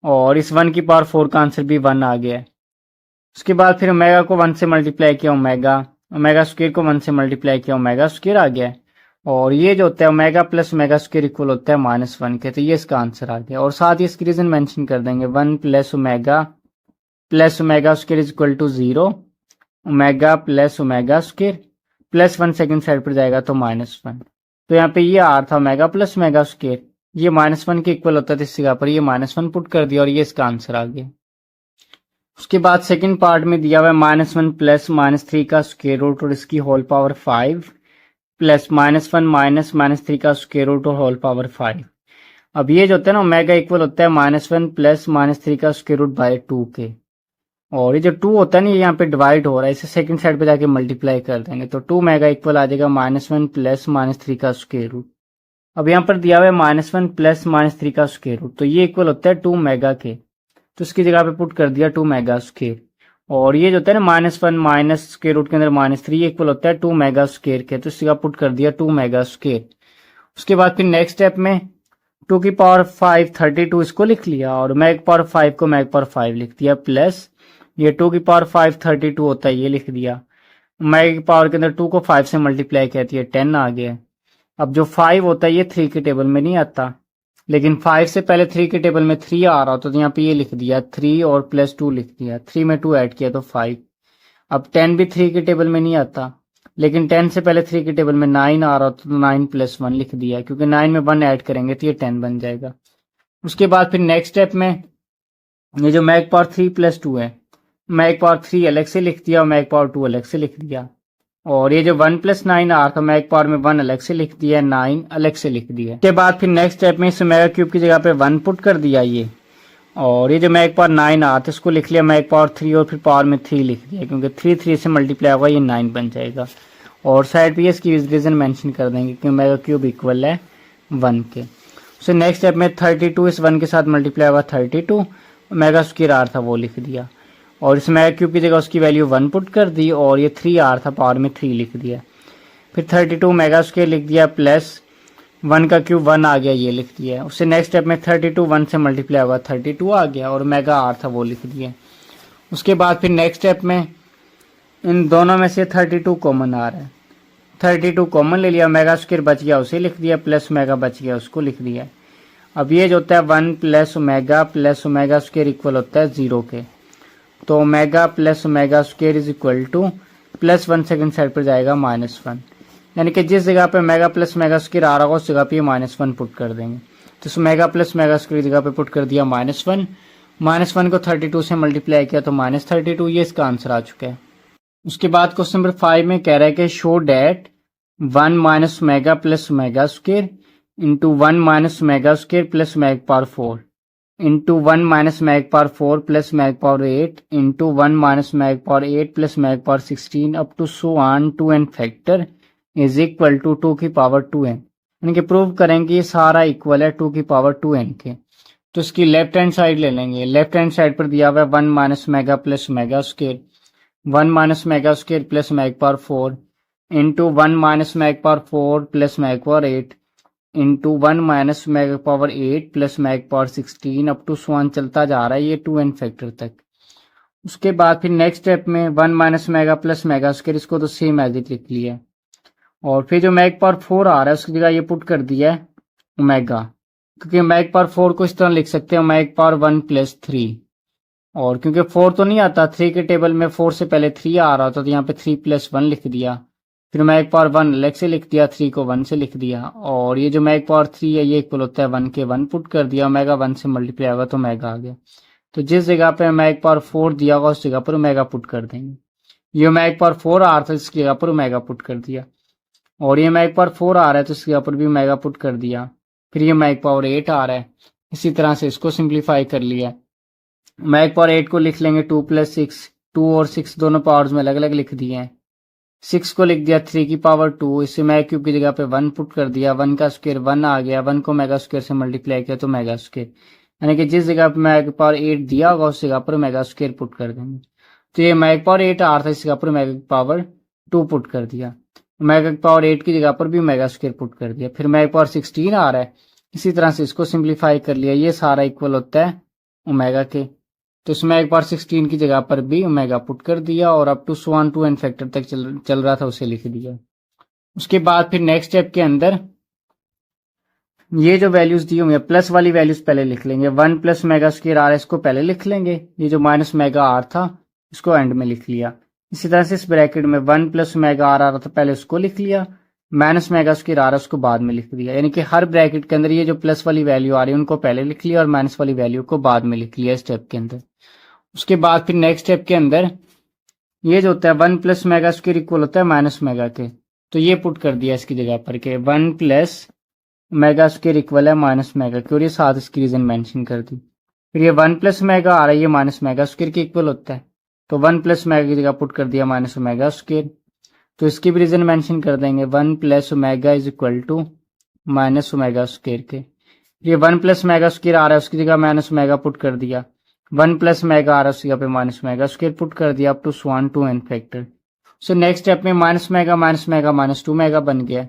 और इस 1 की पावर 4 का आंसर भी 1 आ गया है। उसके बाद फिर ओमेगा को 1 से मल्टीप्लाई किया, ओमेगा स्क्वायर को 1 से मल्टीप्लाई किया, ओमेगा स्क्वायर आ गया। और ये जो होता है omega plus omega square equal होता है -1 के, तो ये इसका आंसर आ गया। और साथ ही इसकी रीजन मेंशन कर देंगे, 1 plus omega square is equal to 0, omega plus omega square plus 1 second side पर जाएगा तो -1। तो यहाँ पे ये आ रहा था ओमेगा प्लस ओमेगा स्क्वायर, ये -1 के इक्वल होता है, इस जगह पर ये -1 पुट कर दिया और ये इसका आंसर आ गया। उसके बाद सेकंड पार्ट में दिया हुआ है -1 प्लस -3 का स्क्वायर रूट और इसकी होल पावर 5 प्लस -1 माइनस -3 का स्क्वायर रूट और होल पावर 5। अब ये जो होता है ना ओमेगा इक्वल होता है -1 प्लस -3 का स्क्वायर रूट बाय 2 के, और ये जो 2 होता है ना ये यहाँ पे डिवाइड हो रहा है, इसे सेकंड साइड पे जाके मल्टीप्लाई कर देंगे तो 2 मेगा इक्वल आ जाएगा -1 प्लस -3 का स्क्वायर रूट। अब यहाँ पर दिया हुआ है -1 प्लस -3 का स्क्वायर रूट, तो ये इक्वल होता है 2 मेगा के, तो इसकी जगह पे पुट कर दिया 2 मेगा स्क्वायर। और ये जो होता है ना -1 माइनस स्क्वायर रूट के अंदर -3 इक्वल होता है 2 मेगा स्क्वायर के, तो इसकी जगह पुट कर दिया 2 मेगा स्क्वायर। उसके बाद फिर नेक्स्ट स्टेप में 2 की पावर 5 32 इसको लिख लिया और मैग पावर 5 को मैग पावर 5 लिख दिया, प्लस ये 2 की पावर 5 32 होता है ये लिख दिया। मैग की पावर के अंदर 2 को 5 से मल्टीप्लाई कहती है 10 आ गया। अब जो 5 होता है ये 3 के टेबल में नहीं आता, लेकिन 5 से पहले 3 के टेबल में 3 आ रहा होता तो यहाँ पे ये लिख दिया 3 और प्लस 2 लिख दिया, 3 में 2 ऐड किया तो 5। अब 10 भी 3 के टेबल में नहीं आता, लेकिन 10 से पहले 3 के टेबल में 9 आ रहा होता तो 9 प्लस 1 लिख दिया, क्योंकि 9 में 1 ऐड करेंगे तो ये 10 बन जाएगा। उसके बाद फिर नेक्स्ट स्टेप में ये जो मैग पावर 3 प्लस 2 है, मैग पावर 3 अलग से लिख दिया और मैग पावर 2 अलग से लिख दिया। और ये जो 1 प्लस 9 आ रहा था मैग पावर में 1 अलग से लिख दिया, 9 अलग से लिख दिया। के बाद फिर नेक्स्ट स्टेप में इस मेगा क्यूब की जगह पे 1 पुट कर दिया ये, और ये जो मैग पावर 9 आ था इसको लिख लिया मैग पावर 3 और फिर पावर में 3 लिख दिया, क्योंकि 3 से मल्टीप्लाई होगा ये 9 बन जाएगा। और साइड पे इसकी रीजन मेंशन कर देंगे कि मेगा क्यूब इक्वल है 1 के। सो नेक्स्ट स्टेप में 32 इस 1 के साथ मल्टीप्लाई होगा 32, मेगा स्क्वायर आर था वो लिख दिया, और इस मेगा क्यूब की जगह उसकी वैल्यू 1 पुट कर दी और ये 3 आर था पावर में 3 लिख दिया। फिर 32 मेगा स्क्वायर लिख दिया प्लस 1 का क्यूब 1 आ गया ये लिख दिया। उससे नेक्स्ट स्टेप में 32 1 से मल्टीप्लाई होगा 32 आ गया और मेगा आर था वो लिख दिया। उसके बाद फिर नेक्स्ट स्टेप में इन दोनों में से 32 कॉमन आ रहा है, 32 कॉमन ले लिया, मेगा स्क्वायर बच गया उसे लिख दिया, प्लस मेगा बच गया उसको लिख दिया। अब ये जो होता है 1 प्लस ओमेगा स्क्वायर इक्वल होता है 0 के, तो omega plus omega square is equal two plus 1 second side पर जाएगा -1, यानी कि जिस जगह पे मेगा प्लस मेगा स्क्वायर आ रहा होगा उस जगह पे -1 पुट कर देंगे। तो इस मेगा प्लस मेगा स्क्वायर की जगह पे पुट कर दिया -1 को 32 से मल्टीप्लाई किया तो -32, ये इसका आंसर आ चुका है। उसके बाद क्वेश्चन नंबर 5 में कह रहा है कि show that 1 minus omega plus omega square into 1 minus omega square plus mag power 4 into 1 minus mag power 4 plus mag power 8 into 1 minus mag power 8 plus mag power 16 up to so on 2n factor is equal to 2 की power 2n, यानी कि prove करेंगे ये सारा equal है 2 की power 2n के। तो इसकी लेफ्ट हैंड साइड ले लेंगे, लेफ्ट हैंड साइड पर दिया हुआ है 1 minus mega plus mega square, 1 minus mega square plus mag power 4 into 1 minus mag power 4 plus mag power 8 into 1 minus mag power 8 plus mag power 16 up to स्वान चलता जा रहा है ये 2n फैक्टर तक। उसके बाद फिर नेक्स्ट स्टेप में 1 minus mega plus mega square इसको तो सेम एज इट लिख लिया, और फिर जो मैग पावर 4 आ रहा है उसकी जगह ये पुट कर दिया है ओमेगा, क्योंकि मैग पावर 4 को इस तरह लिख सकते हैं मैग पावर 1 प्लस 3, और क्योंकि 4 तो नहीं आता 3 के टेबल में 4 से पहले 3 आ रहा होता तो यहाँ पे 3 प्लस 1 लिख दिया, फिर मैग पावर 1 अलग से लिख दिया, 3 को 1 से लिख दिया, और ये जो मैग पावर 3 है ये इक्वल होता है 1 के 1 पुट कर दिया, ओमेगा 1 से मल्टीप्लाई होगा तो ओमेगा आ गया। तो जिस जगह पे मैग पावर 4 दिया होगा उस जगह पर ओमेगा पुट कर देंगे। ये मैग पावर 4 आ रहा था इसकी जगह पर ओमेगा पुट कर दिया, और ये मैग पावर 4 आ रहा है तो इसकी जगह पर भी ओमेगा पुट कर दिया। फिर ये मैग पावर 8 आ रहा है, इसी तरह से इसको सिंप्लीफाई कर लिया। मैग पावर 8 को लिख लेंगे 2 प्लस 6, 2 और 6 दोनों पावर्स में अलग अलग लिख दिए हैं। 6 को लिख दिया 3 की पावर 2, इससे मैग क्यूब की जगह पे 1 पुट कर दिया, 1 का स्क्वायर 1 आ गया, 1 को मेगा स्क्वायर से मल्टीप्लाई किया तो मेगा स्क्वायर, यानी कि जिस जगह पे मैग पावर 8 दिया होगा उस जगह पर मेगा स्क्वायर पुट कर देंगे। तो ये मैग पावर 8 आ रहा था इस जगह पर मैग पावर 2 पुट कर दिया, मैग पावर 8 की जगह पर भी मेगा स्क्वायर पुट कर दिया। फिर मैग पावर 16 आ रहा है, इसी तरह से इसको सिंप्लीफाई कर लिया, ये सारा इक्वल होता है ओमेगा के। तो इसमें एक बार 16 की जगह पर भी ओमेगा पुट कर दिया और up to so on 2 n factor तक चल रहा था उसे लिख दिया। उसके बाद फिर नेक्स्ट स्टेप के अंदर ये जो वैल्यूज दी हुई है प्लस वाली वैल्यूज पहले लिख लेंगे। 1 प्लस मेगा स्क्वायर आर इसको पहले लिख लेंगे, ये जो माइनस मेगा आर था इसको एंड में लिख लिया। इसी तरह से इस ब्रैकेट में 1 प्लस मेगा आर आ रहा था पहले उसको लिख लिया, माइनस मेगा स्क्वायर आ रहा है उसको बाद में लिख दिया। यानी कि हर ब्रैकेट के अंदर ये जो प्लस वाली वैल्यू आ रही है उनको पहले लिख लिया और माइनस वाली वैल्यू को बाद में लिख लिया स्टेप के अंदर। उसके बाद फिर नेक्स्ट स्टेप के अंदर ये जो होता है 1 प्लस मेगा स्क्वायर इक्वल होता है माइनस मेगा के, तो ये पुट कर दिया इसकी जगह पर के 1 प्लस मेगा स्क्वायर इक्वल है माइनस मेगा की, और ये साथ इसकी रीजन मेंशन कर दी। फिर ये 1 प्लस मेगा आ रहा है ये माइनस मेगा स्क्वायर के इक्वल होता है, तो 1 प्लस मेगा की जगह पुट कर दिया माइनस मेगा स्क्वायर, तो इसकी भी रीजन मेंशन कर देंगे 1 plus omega is equal to minus omega square के। ये 1 प्लस मेगा स्क्वायर आ रहा है उसकी जगह माइनस मेगा पुट कर दिया, 1 प्लस मेगा आ रहा है उसकी जगह पे माइनस मेगा स्क्वायर पुट कर दिया up to so on 2 n factor. So next step में माइनस मेगा माइनस 2 मेगा बन गया,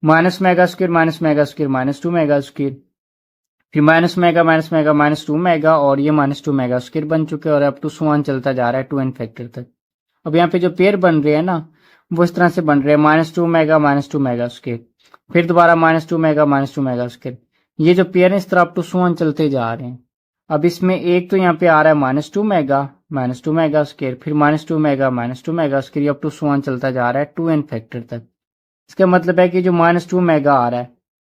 minus mega square minus 2 omega square, फिर माइनस मेगा माइनस 2 मेगा और ये माइनस 2 मेगा स्क्वायर बन चुके हैं और अप टू स्वान चलता जा रहा है 2 एन फैक्टर तक। अब यहाँ पे जो पेयर बन रहे हैं ना वो इस तरह से बन रहे हैं माइनस 2 मेगा स्क्वायर, फिर दोबारा माइनस 2 मेगा स्क्वायर, ये जो पेयर है इस तरह अप टू स्वान चलते जा रहे हैं। अब इसमें एक तो यहाँ पे आ रहा है माइनस टू मेगा स्क्वायर, फिर minus two mega square up to स्वान चलता जा रहा है 2 एन फैक्टर तक। इसका मतलब है कि जो माइनस 2 मेगा आ रहा है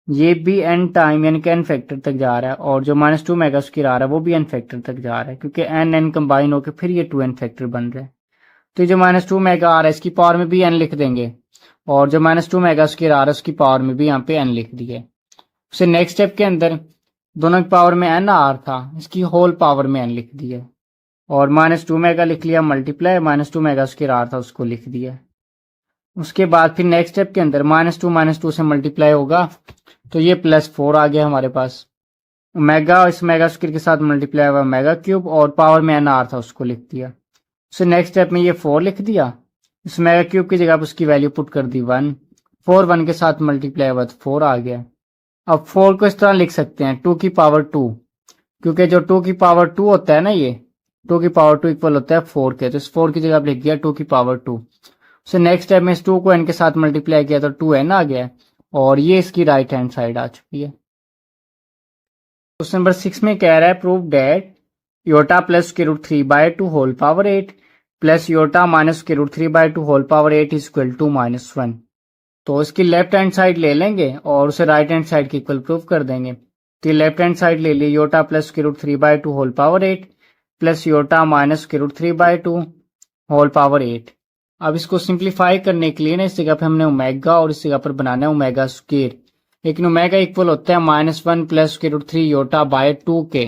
ये भी एन टाइम यानी कि एन फैक्टर तक जा रहा है, और जो माइनस 2 मेगा स्क्वायर आ रहा है वो भी एन फैक्टर तक जा रहा है, क्योंकि एन कंबाइन होकर फिर ये 2 एन फैक्टर बन रहा है। तो जो माइनस 2 मेगा आ रहा है इसकी पावर में भी एन लिख देंगे, और जो माइनस 2 मेगा स्क्वायर आ रहा है उसकी पावर में भी यहाँ पे एन लिख दिया। उससे नेक्स्ट स्टेप के अंदर दोनों की पावर में एन आर था, इसकी होल पावर में एन लिख दिया, और माइनस 2 मेगा लिख लिया मल्टीप्लाई माइनस 2 मेगा स्क्वायर आर था उसको लिख दिया। उसके बाद फिर नेक्स्ट स्टेप के अंदर माइनस टू से मल्टीप्लाई होगा तो ये प्लस 4 आ गया हमारे पास, मेगा इस मेगा स्क्वायर के साथ मल्टीप्लाई हुआ मेगा क्यूब और पावर में एन आर था उसको लिख दिया। उससे नेक्स्ट स्टेप में ये 4 लिख दिया, इस मेगा क्यूब की जगह पर उसकी वैल्यू पुट कर दी 1, 4 1 के साथ मल्टीप्लाई हुआ तो 4 आ गया। अब 4 को इस तरह लिख सकते हैं 2 की पावर 2, क्योंकि जो 2 की पावर 2 होता है ना ये 2 की पावर 2 इक्वल होता है 4 के, तो इस 4 की जगह लिख दिया 2 की पावर 2। सो नेक्स्ट स्टेप में इस 2 को n के साथ मल्टीप्लाई किया तो 2n आ गया, और ये इसकी राइट हैंड साइड आ चुकी है। क्वेश्चन नंबर 6 में कह रहा है prove that iota plus square root 3 by 2 whole power 8 plus iota minus square root 3 by 2 whole power 8 is equal to -1। तो इसकी लेफ्ट हैंड साइड ले लेंगे और उसे राइट हैंड साइड की इक्वल प्रूव कर देंगे। तो लेफ्ट हैंड साइड ले ली iota plus square root 3 by 2 whole power 8 plus iota minus square root 3 by 2 whole power 8। अब इसको सिंप्लीफाई करने के लिए ना इस जगह पे हमने ओमेगा और इस जगह पर बनाना है ओमेगा स्क्वायर, लेकिन ओमेगा इक्वल होता है -1 plus square root 3 iota by 2 के,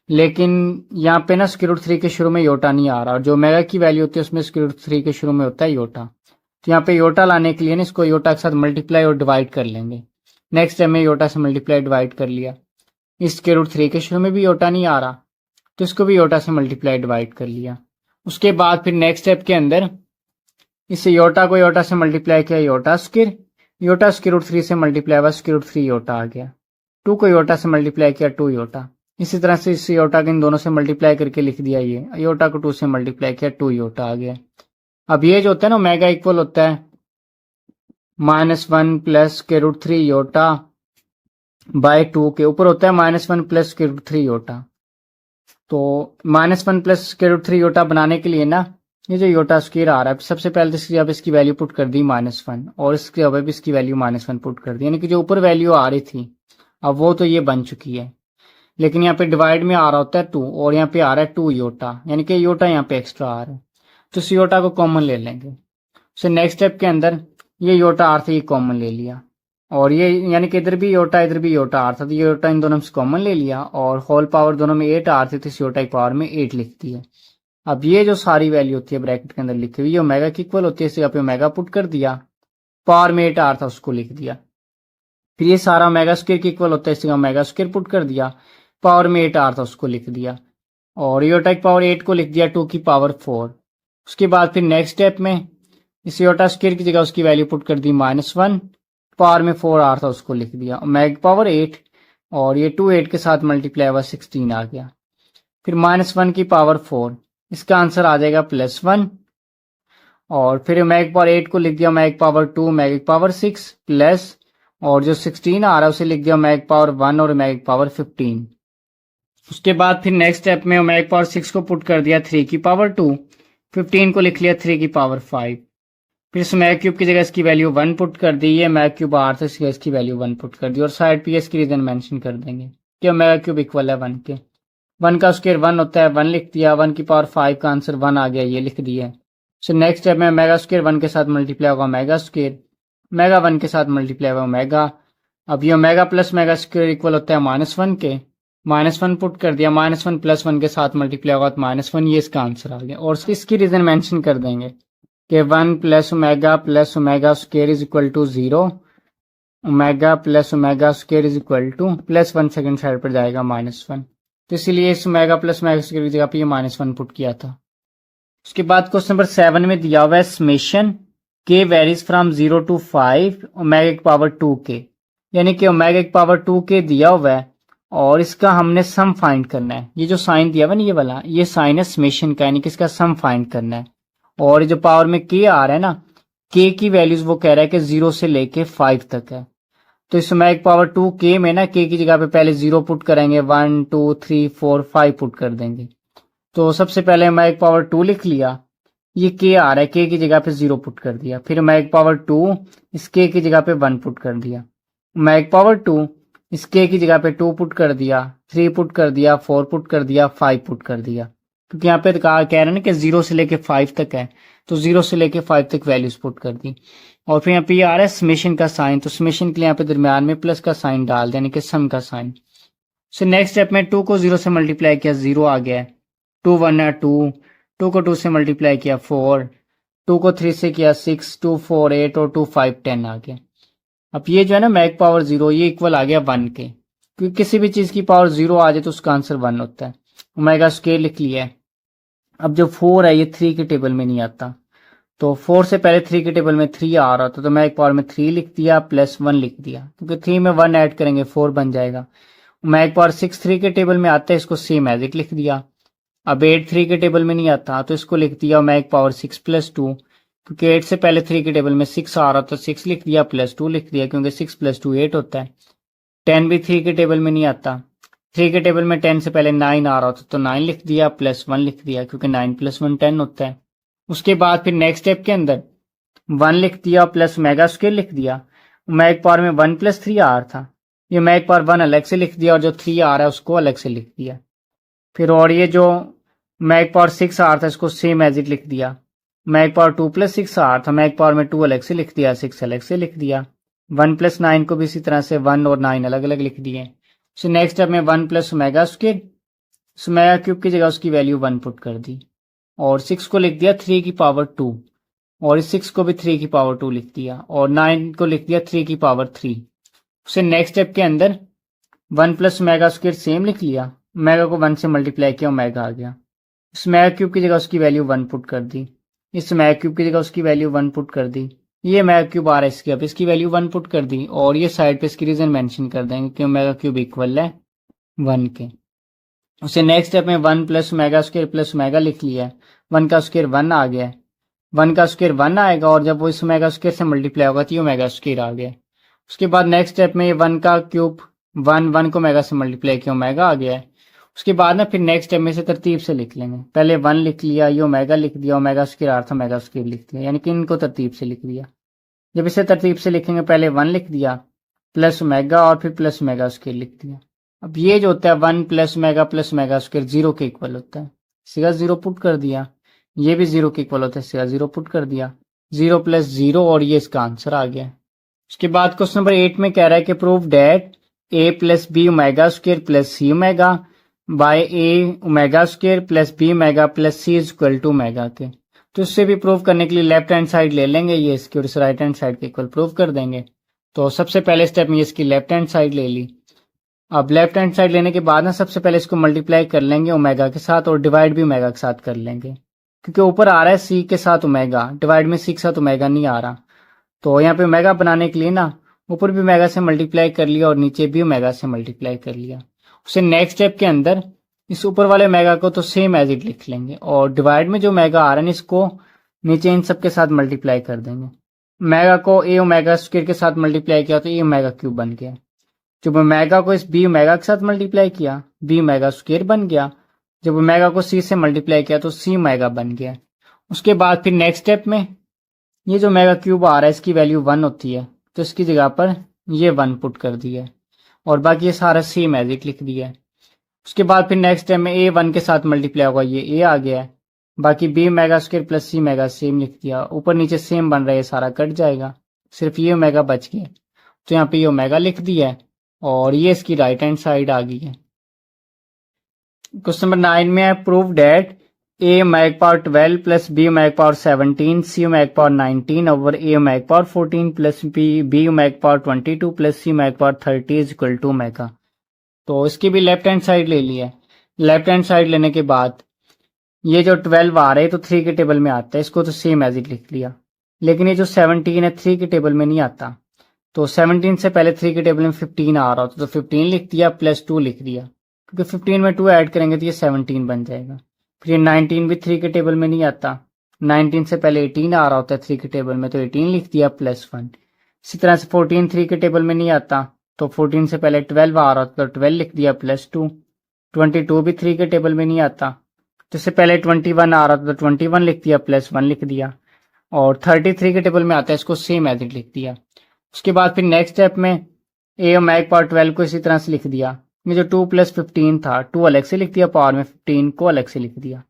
लेकिन यहाँ पे ना स्क्वायर रूट 3 के शुरू में योटा नहीं आ रहा, और जो ओमेगा की वैल्यू होती है उसमें स्क्वायर रूट 3 के शुरू में होता है योटा। तो यहाँ पे योटा लाने के लिए ना इसको योटा के साथ मल्टीप्लाई और डिवाइड कर लेंगे। नेक्स्ट टाइम में योटा से मल्टीप्लाई डिवाइड कर लिया, इस स्क्वायर रूट 3 के शुरू में भी योटा नहीं आ रहा तो इसको भी योटा से मल्टीप्लाई डिवाइड कर लिया। उसके बाद फिर नेक्स्ट स्टेप के अंदर इस योटा को योटा से मल्टीप्लाई किया योटा स्क्वायर रूट 3 से मल्टीप्लाई हुआ स्क्वायर रूट 3 योटा आ गया, 2 को योटा से मल्टीप्लाई किया 2 योटा, इसी तरह से इस योटा के इन दोनों से मल्टीप्लाई करके लिख दिया, ये योटा को 2 से मल्टीप्लाई किया 2 योटा आ गया। अब ये जो होता है ना ओमेगा इक्वल होता है -1 plus square root 3 iota by 2 के ऊपर होता है -1 प्लस स्क्वायर रूट 3 योटा। तो -1 प्लस स्क्वायर रूट 3 योटा बनाने के लिए ना ये जो योटा स्क्वायर आ रहा है सबसे पहले तो इसकी अब इसकी वैल्यू पुट कर दी -1 और इसके अब भी इसकी वैल्यू -1 पुट कर दी, यानी कि जो ऊपर वैल्यू आ रही थी अब वो तो ये बन चुकी है, लेकिन यहाँ पे डिवाइड में आ रहा होता है 2 और यहाँ पे आ रहा है 2 योटा, यानी कि योटा यहाँ पे एक्स्ट्रा आ रहा है, तो इस योटा को कॉमन ले लेंगे। सो नेक्स्ट स्टेप के अंदर ये योटा आर था ये कॉमन ले लिया, और ये यानी कि इधर भी योटा आर था तो ये योटा इन दोनों से कॉमन ले लिया, और होल पावर दोनों में 8 आर थी तो इस योटा की पावर में 8 लिख दिया। अब ये जो सारी वैल्यू होती है ब्रैकेट के अंदर लिखी हुई ये ओमेगा की इक्वल होती है, इसे पे ओमेगा पुट कर दिया, पावर में 8 आर था उसको लिख दिया, फिर ये सारा ओमेगा स्क्वायर की इक्वल होता है इसे ओमेगा स्क्वायर पुट कर दिया, पावर में 8 आर था उसको लिख दिया, और योटा की पावर 8 को लिख दिया 2 की पावर 4। उसके बाद फिर नेक्स्ट स्टेप में इस योटा स्क्वायर की जगह उसकी वैल्यू पुट कर दी -1, पावर में 4 आर था उसको लिख दिया, ओमेगा पावर 8 और ये 2 8 के साथ मल्टीप्लाई हुआ 16 आ गया। फिर -1 की पावर 4, इसका आंसर आ जाएगा +1। और फिर ओमेगा पावर 8 को लिख दिया omega power 2 omega power 6 plus, और जो 16 आ रहा है उसे लिख दिया ओमेगा पावर 1 और ओमेगा पावर 15। उसके बाद फिर नेक्स्ट स्टेप में ओमेगा पावर 6 को पुट कर दिया 3 की पावर 2, 15 को लिख लिया 3 की पावर 5। फिर इस ओमेगा क्यूब की जगह इसकी वैल्यू 1 पुट कर दी, ये ओमेगा क्यूब आर था, इसकी वैल्यू 1 पुट कर दी, और साइड पे इसकी रीजन मेंशन कर देंगे कि ओमेगा क्यूब इक्वल है 1 के। 1 का स्क्वायर 1 होता है, 1 लिख दिया, 1 की पावर 5 का आंसर 1 आ गया, ये लिख दिया। सो नेक्स्ट स्टेप में ओमेगा स्क्वायर 1 के साथ मल्टीप्लाई होगा ओमेगा स्क्वायर, ओमेगा 1 के साथ मल्टीप्लाई होगा ओमेगा। अब ये omega plus omega square equal होता है -1 के, -1 पुट कर दिया, -1 प्लस 1 के साथ मल्टीप्लाई होगा तो -1, ये इसका आंसर आ गया। और इसकी रीजन मेंशन कर देंगे कि 1 plus omega square is equal to 0, omega plus omega square is equal to +1 second side पर जाएगा -1, तो इसलिए इस ओमेगा प्लस ओमेगा स्क्वायर की जगह पे ये -1 पुट किया था। उसके बाद क्वेश्चन नंबर 7 में दिया हुआ है समेशन के वेरीज फ्रॉम 0 to 5 ओमेगा की पावर 2 के, यानी कि ओमेगा की पावर 2 के दिया हुआ है और इसका हमने सम फाइंड करना है। ये जो साइन दिया हुआ है ना, ये वाला, ये साइन है समेशन का, यानी कि इसका सम फाइंड करना है। और जो पावर में के आ रहा है ना, के की वैल्यूज वो कह रहा है कि 0 से लेके 5 तक है। तो इस ओमेगा की पावर 2 के में ना, के की जगह पे पहले 0 पुट करेंगे, 1 2 3 4 5 पुट कर देंगे। तो सबसे पहले ओमेगा की पावर 2 लिख लिया, ये के आ रहा है, के की जगह पे 0 पुट कर दिया। फिर ओमेगा की पावर 2 इस के की जगह पे 1 पुट कर दिया, ओमेगा की पावर 2 इस के की जगह पे 2 पुट कर दिया, 3 पुट कर दिया, 4 पुट कर दिया, 5 पुट कर दिया। क्योंकि यहाँ पे तो कह रहे हैं ना कि 0 से लेके 5 तक है, तो 0 से लेके 5 तक वैल्यूज पुट कर दी। और फिर यहाँ पे ये आ रहा है समेशन का साइन, तो समेशन के लिए यहाँ पे दरमियान में प्लस का साइन डाल दें, यानी कि सम का साइन। सो नेक्स्ट स्टेप में 2 को 0 से मल्टीप्लाई किया, 0 आ गया है, 2 1 है 2, 2 को 2 से मल्टीप्लाई किया 4, 2 को 3 से किया 6, 2 4 8 और 2 5 10 आ गया। अब ये जो है ना मैग पावर 0, ये इक्वल आ गया 1 के, क्योंकि किसी भी चीज की पावर 0 आ जाए तो उसका आंसर 1 होता है। ओमेगा स्क्वायर लिख लिया है। अब जो 4 है ये 3 के टेबल में नहीं आता, तो 4 से पहले 3 के टेबल में 3 आ रहा था, तो मैग पावर में 3 लिख दिया प्लस 1 लिख दिया, क्योंकि 3 में 1 ऐड करेंगे 4 बन जाएगा। मैग पावर 6 3 के टेबल में आता है, इसको सेम एज इट लिख दिया। अब 8 3 के टेबल में नहीं आता, तो इसको लिख दिया मैग पावर 6 प्लस 2, क्योंकि 8 से पहले 3 के टेबल में 6 आ रहा था, 6 लिख दिया प्लस 2 लिख दिया, क्योंकि 6 प्लस 2 8 होता है। 10 भी 3 के टेबल में नहीं आता, 3 के टेबल में 10 से पहले 9 आ रहा था, तो 9 लिख दिया प्लस 1 लिख दिया, क्योंकि 9 प्लस 1 10 होता है। उसके बाद फिर नेक्स्ट स्टेप के अंदर 1 लिख दिया प्लस ओमेगा स्क्वायर लिख दिया। ओमेगा पावर में 1 प्लस 3 आ रहा था, ये ओमेगा पावर 1 अलग से लिख दिया, और जो 3 आ रहा है उसको अलग से लिख दिया। फिर और ये जो ओमेगा पावर 6 आ रहा था, इसको सेम एज इट लिख दिया। ओमेगा पावर 2 प्लस 6 आ रहा था, ओमेगा पावर में 2 अलग से लिख दिया, 6 अलग से लिख दिया। 1 प्लस 9 को भी इसी तरह से 1 और 9 अलग अलग लिख दिए। सो नेक्स्ट स्टेप में 1 plus omega square, omega cube की जगह उसकी वैल्यू 1 पुट कर दी, और 6 को लिख दिया 3 की पावर 2, और इस 6 को भी 3 की पावर 2 लिख दिया, और 9 को लिख दिया 3 की पावर 3। उसे नेक्स्ट स्टेप के अंदर 1 प्लस ओमेगा स्क्वायर सेम लिख लिया, ओमेगा को 1 से मल्टीप्लाई किया, ओमेगा आ गया। इस ओमेगा क्यूब की जगह उसकी वैल्यू 1 पुट कर दी, इस ओमेगा क्यूब की जगह उसकी वैल्यू 1 पुट कर दी, ये ओमेगा क्यूब आ रहा है इसकी, अब इसकी वैल्यू 1 पुट कर दी, और ये साइड पे इसकी रीजन मेंशन कर देंगे कि ओमेगा क्यूब इक्वल है 1 के। उसे नेक्स्ट स्टेप में 1 plus omega square plus omega लिख लिया, 1 का स्क्वायर 1 आ गया, 1 का स्क्वायर 1 आएगा, और जब वो इस ओमेगा स्क्वायर से मल्टीप्लाई होगा तो ये ओमेगा स्क्वायर आ गया। उसके बाद नेक्स्ट स्टेप में ये 1 का क्यूब 1 को ओमेगा से मल्टीप्लाई किया, ओमेगा आ गया है। उसके बाद ना फिर नेक्स्ट स्टेप में से तरतीब से लिख लेंगे, पहले 1 लिख लिया, ये ओमेगा लिख दिया, ओमेगा स्क्वायर आ रहा था, ओमेगा स्क्वायर लिख दिया, यानी कि इनको तरतीब से लिख दिया। जब इसे तरतीब से लिखेंगे, पहले 1 लिख दिया प्लस ओमेगा, और फिर प्लस ओमेगा स्क्वायर लिख दिया। अब ये जो होता है 1 प्लस ओमेगा स्क्वायर 0 के इक्वल होता है, सीधा 0 पुट कर दिया, ये भी 0 के इक्वल होता है, सीधा 0 पुट कर दिया, 0 प्लस 0, और ये इसका आंसर आ गया। उसके बाद क्वेश्चन नंबर 8 में कह रहा है कि prove that a plus b omega square plus c omega by a omega square plus b omega plus c is equal to omega के। तो इससे भी प्रूव करने के लिए लेफ्ट हैंड साइड ले लेंगे ये इसकी, और इस राइट हैंड साइड के इक्वल प्रूव कर देंगे। तो सबसे पहले स्टेप में इसकी लेफ्ट हैंड साइड ले ली। अब लेफ्ट हैंड साइड लेने के बाद ना सबसे पहले इसको मल्टीप्लाई कर लेंगे ओमेगा के साथ, और डिवाइड भी ओमेगा के साथ कर लेंगे, क्योंकि ऊपर आ रहा है सी के साथ ओमेगा, डिवाइड में सी के साथ ओमेगा नहीं आ रहा। तो यहाँ पे ओमेगा बनाने के लिए ना ऊपर भी ओमेगा से मल्टीप्लाई कर लिया, और नीचे भी ओमेगा से मल्टीप्लाई कर लिया। उसे नेक्स्ट स्टेप के अंदर इस ऊपर वाले ओमेगा को तो सेम एज इट लिख लेंगे और डिवाइड में जो ओमेगा आ रहा है इसको नीचे इन सब के साथ मल्टीप्लाई कर देंगे। ओमेगा को ए ओमेगा स्क्वायर के साथ मल्टीप्लाई किया तो ए ओमेगा क्यूब बन गया। जब ओमेगा को इस बी ओमेगा के साथ मल्टीप्लाई किया बी ओमेगा स्क्वायर बन गया। जब ओमेगा को सी से मल्टीप्लाई किया तो सी ओमेगा बन गया। उसके बाद फिर नेक्स्ट स्टेप में ये जो ओमेगा क्यूब आ रहा है इसकी वैल्यू 1 होती है तो इसकी जगह पर ये 1 पुट कर दिया है और बाकी ये सारा सेम एज इट लिख दिया है। उसके बाद फिर नेक्स्ट स्टेप में ए 1 के साथ मल्टीप्लाई होगा ये ए आ गया है। बाकी B omega square plus c omega same लिख दिया। ऊपर नीचे सेम बन रहा है सारा कट जाएगा सिर्फ ये ओमेगा बच गया तो यहाँ पे ये ओमेगा लिख दिया है और ये इसकी राइट हैंड साइड आ गई है। क्वेश्चन नंबर 9 में है prove that a omega power 12 plus b omega power 17 c omega power 19 over a omega power 14 plus b omega power 22 plus c omega power 30 is equal to omega. तो इसकी भी left hand side ले लिया है। Left hand side लेने के बाद ये जो 12 आ रहा है तो 3 के टेबल में आता है इसको तो सेम एज इट लिख लिया। लेकिन ये जो 17 है 3 के टेबल में नहीं आता तो 17 से पहले 3 के टेबल में 15 आ रहा होता तो 15 लिख दिया प्लस 2 लिख दिया क्योंकि 15 में 2 ऐड करेंगे तो ये 17 बन जाएगा। फिर ये 19 भी 3 के टेबल में नहीं आता 19 से पहले 18 आ रहा होता है 3 के टेबल में तो 18 लिख दिया प्लस 1। इसी तरह से 14 3 के टेबल में नहीं आता तो 14 से पहले 12 आ रहा होता तो 12 लिख दिया प्लस 2। 22 भी 3 के टेबल में नहीं आता तो इससे पहले 21 आ रहा था तो 21 लिख दिया प्लस 1 लिख दिया और 33 के टेबल में आता है इसको सेम एज इट लिख दिया। उसके बाद फिर नेक्स्ट स्टेप में ए ओमेगा पावर 12 को इसी तरह से लिख दिया। ये जो 2 प्लस 15 था 2 अलग से लिख दिया पावर में 15 को अलग से लिख दिया।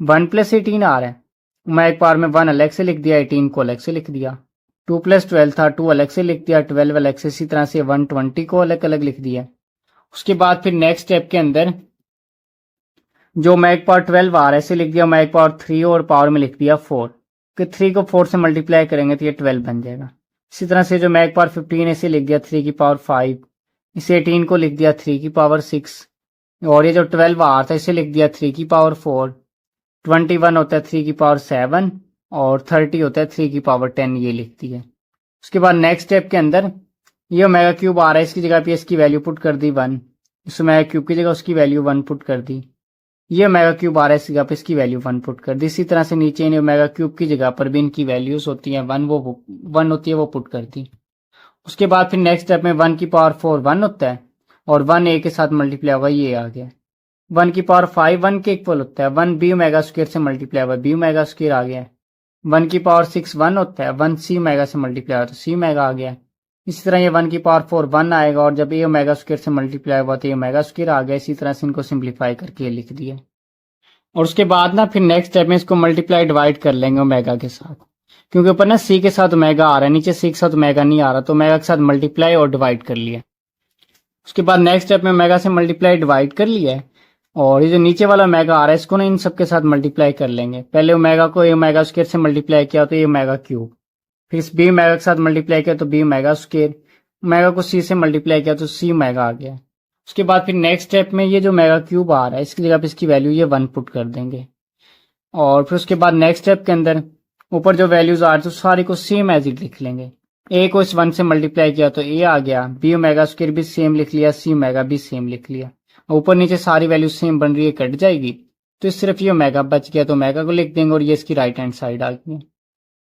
1 प्लस 18 आ रहा है ओमेगा पावर में 1 अलग से लिख दिया 18 को अलग से लिख दिया। 2 प्लस 12 था 2 अलग से लिख दिया 12 अलग से। इसी तरह से 120 को अलग अलग लिख दिया। उसके बाद फिर नेक्स्ट स्टेप के अंदर जो ओमेगा पावर 12 आ रहा है इसे लिख दिया ओमेगा पावर 3 और पावर में लिख दिया 4 कि 3 को 4 से मल्टीप्लाई करेंगे तो ये 12 बन जाएगा। इसी तरह से जो ओमेगा पावर 15 है इसे लिख दिया 3 की पावर 5। इसे 18 को लिख दिया 3 की पावर 6 और ये जो 12 आ रहा था इसे लिख दिया 3 की पावर 4। 21 होता है 3 की पावर 7 और 30 होता है 3 की पावर 10 ये लिख दिया। उसके बाद नेक्स्ट स्टेप के अंदर ये ओमेगा क्यूब आ रहा है इसकी जगह पे इसकी वैल्यू पुट कर दी 1। इस ओमेगा क्यूब की जगह उसकी वैल्यू 1 पुट कर दी। ये ओमेगा क्यूब आ रहा है इसकी जगह पे इसकी वैल्यू 1 पुट कर दी। इसी तरह से नीचे इन ओमेगा क्यूब की जगह पर भी इनकी वैल्यूज होती हैं 1 होती है वो पुट कर दी। उसके बाद फिर नेक्स्ट स्टेप में 1 की पावर 4 1 होता है और 1 ए के साथ मल्टीप्लाई होगा ये आ गया। 1 की पावर 5 1 के इक्वल होता है 1 बी ओमेगा स्क्वायर से मल्टीप्लाई हुआ बी ओमेगा स्क्वायर आ गया। 1 की पावर 6 1 होता है 1 सी ओमेगा से मल्टीप्लाई हुआ तो सी ओमेगा आ गया। इसी तरह ये 1 की पावर 4 1 आएगा और जब ए ओमेगा स्क्वायर से मल्टीप्लाई हुआ तो ए ओमेगा स्क्वायर आ गया। इसी तरह से इनको सिंप्लीफाई करके लिख दिया और उसके बाद ना फिर नेक्स्ट स्टेप में इसको मल्टीप्लाई डिवाइड कर लेंगे ओमेगा के साथ क्योंकि ऊपर ना सी के साथ ओमेगा आ रहा है नीचे सी के साथ ओमेगा नहीं आ रहा तो ओमेगा के साथ मल्टीप्लाई और डिवाइड कर लिया। उसके बाद नेक्स्ट स्टेप में ओमेगा से मल्टीप्लाई डिवाइड कर लिया है और ये जो नीचे वाला ओमेगा आ रहा है इसको ना इन सब के साथ मल्टीप्लाई कर लेंगे। पहले ओमेगा को ए ओमेगा स्क्वायर से मल्टीप्लाई किया तो ए ओमेगा क्यूब। फिर इस बी ओमेगा के साथ मल्टीप्लाई किया तो बी ओमेगा स्क्वायर। ओमेगा को सी से मल्टीप्लाई किया तो सी ओमेगा आ गया। उसके बाद फिर नेक्स्ट स्टेप में ये जो ओमेगा क्यूब आ रहा है इसकी जगह पे इसकी वैल्यू ये 1 पुट कर देंगे और फिर उसके बाद नेक्स्ट स्टेप के अंदर ऊपर जो वैल्यूज आ रही तो सारी को सेम एज इट लिख लेंगे। ए को इस 1 से मल्टीप्लाई किया तो ए आ गया। बी ओमेगा स्क्वायर भी सेम लिख लिया सी ओमेगा भी सेम लिख लिया। ऊपर नीचे सारी वैल्यू सेम बन रही है कट जाएगी तो सिर्फ ये ओमेगा बच गया तो ओमेगा को लिख देंगे और ये इसकी राइट हैंड साइड आ गई।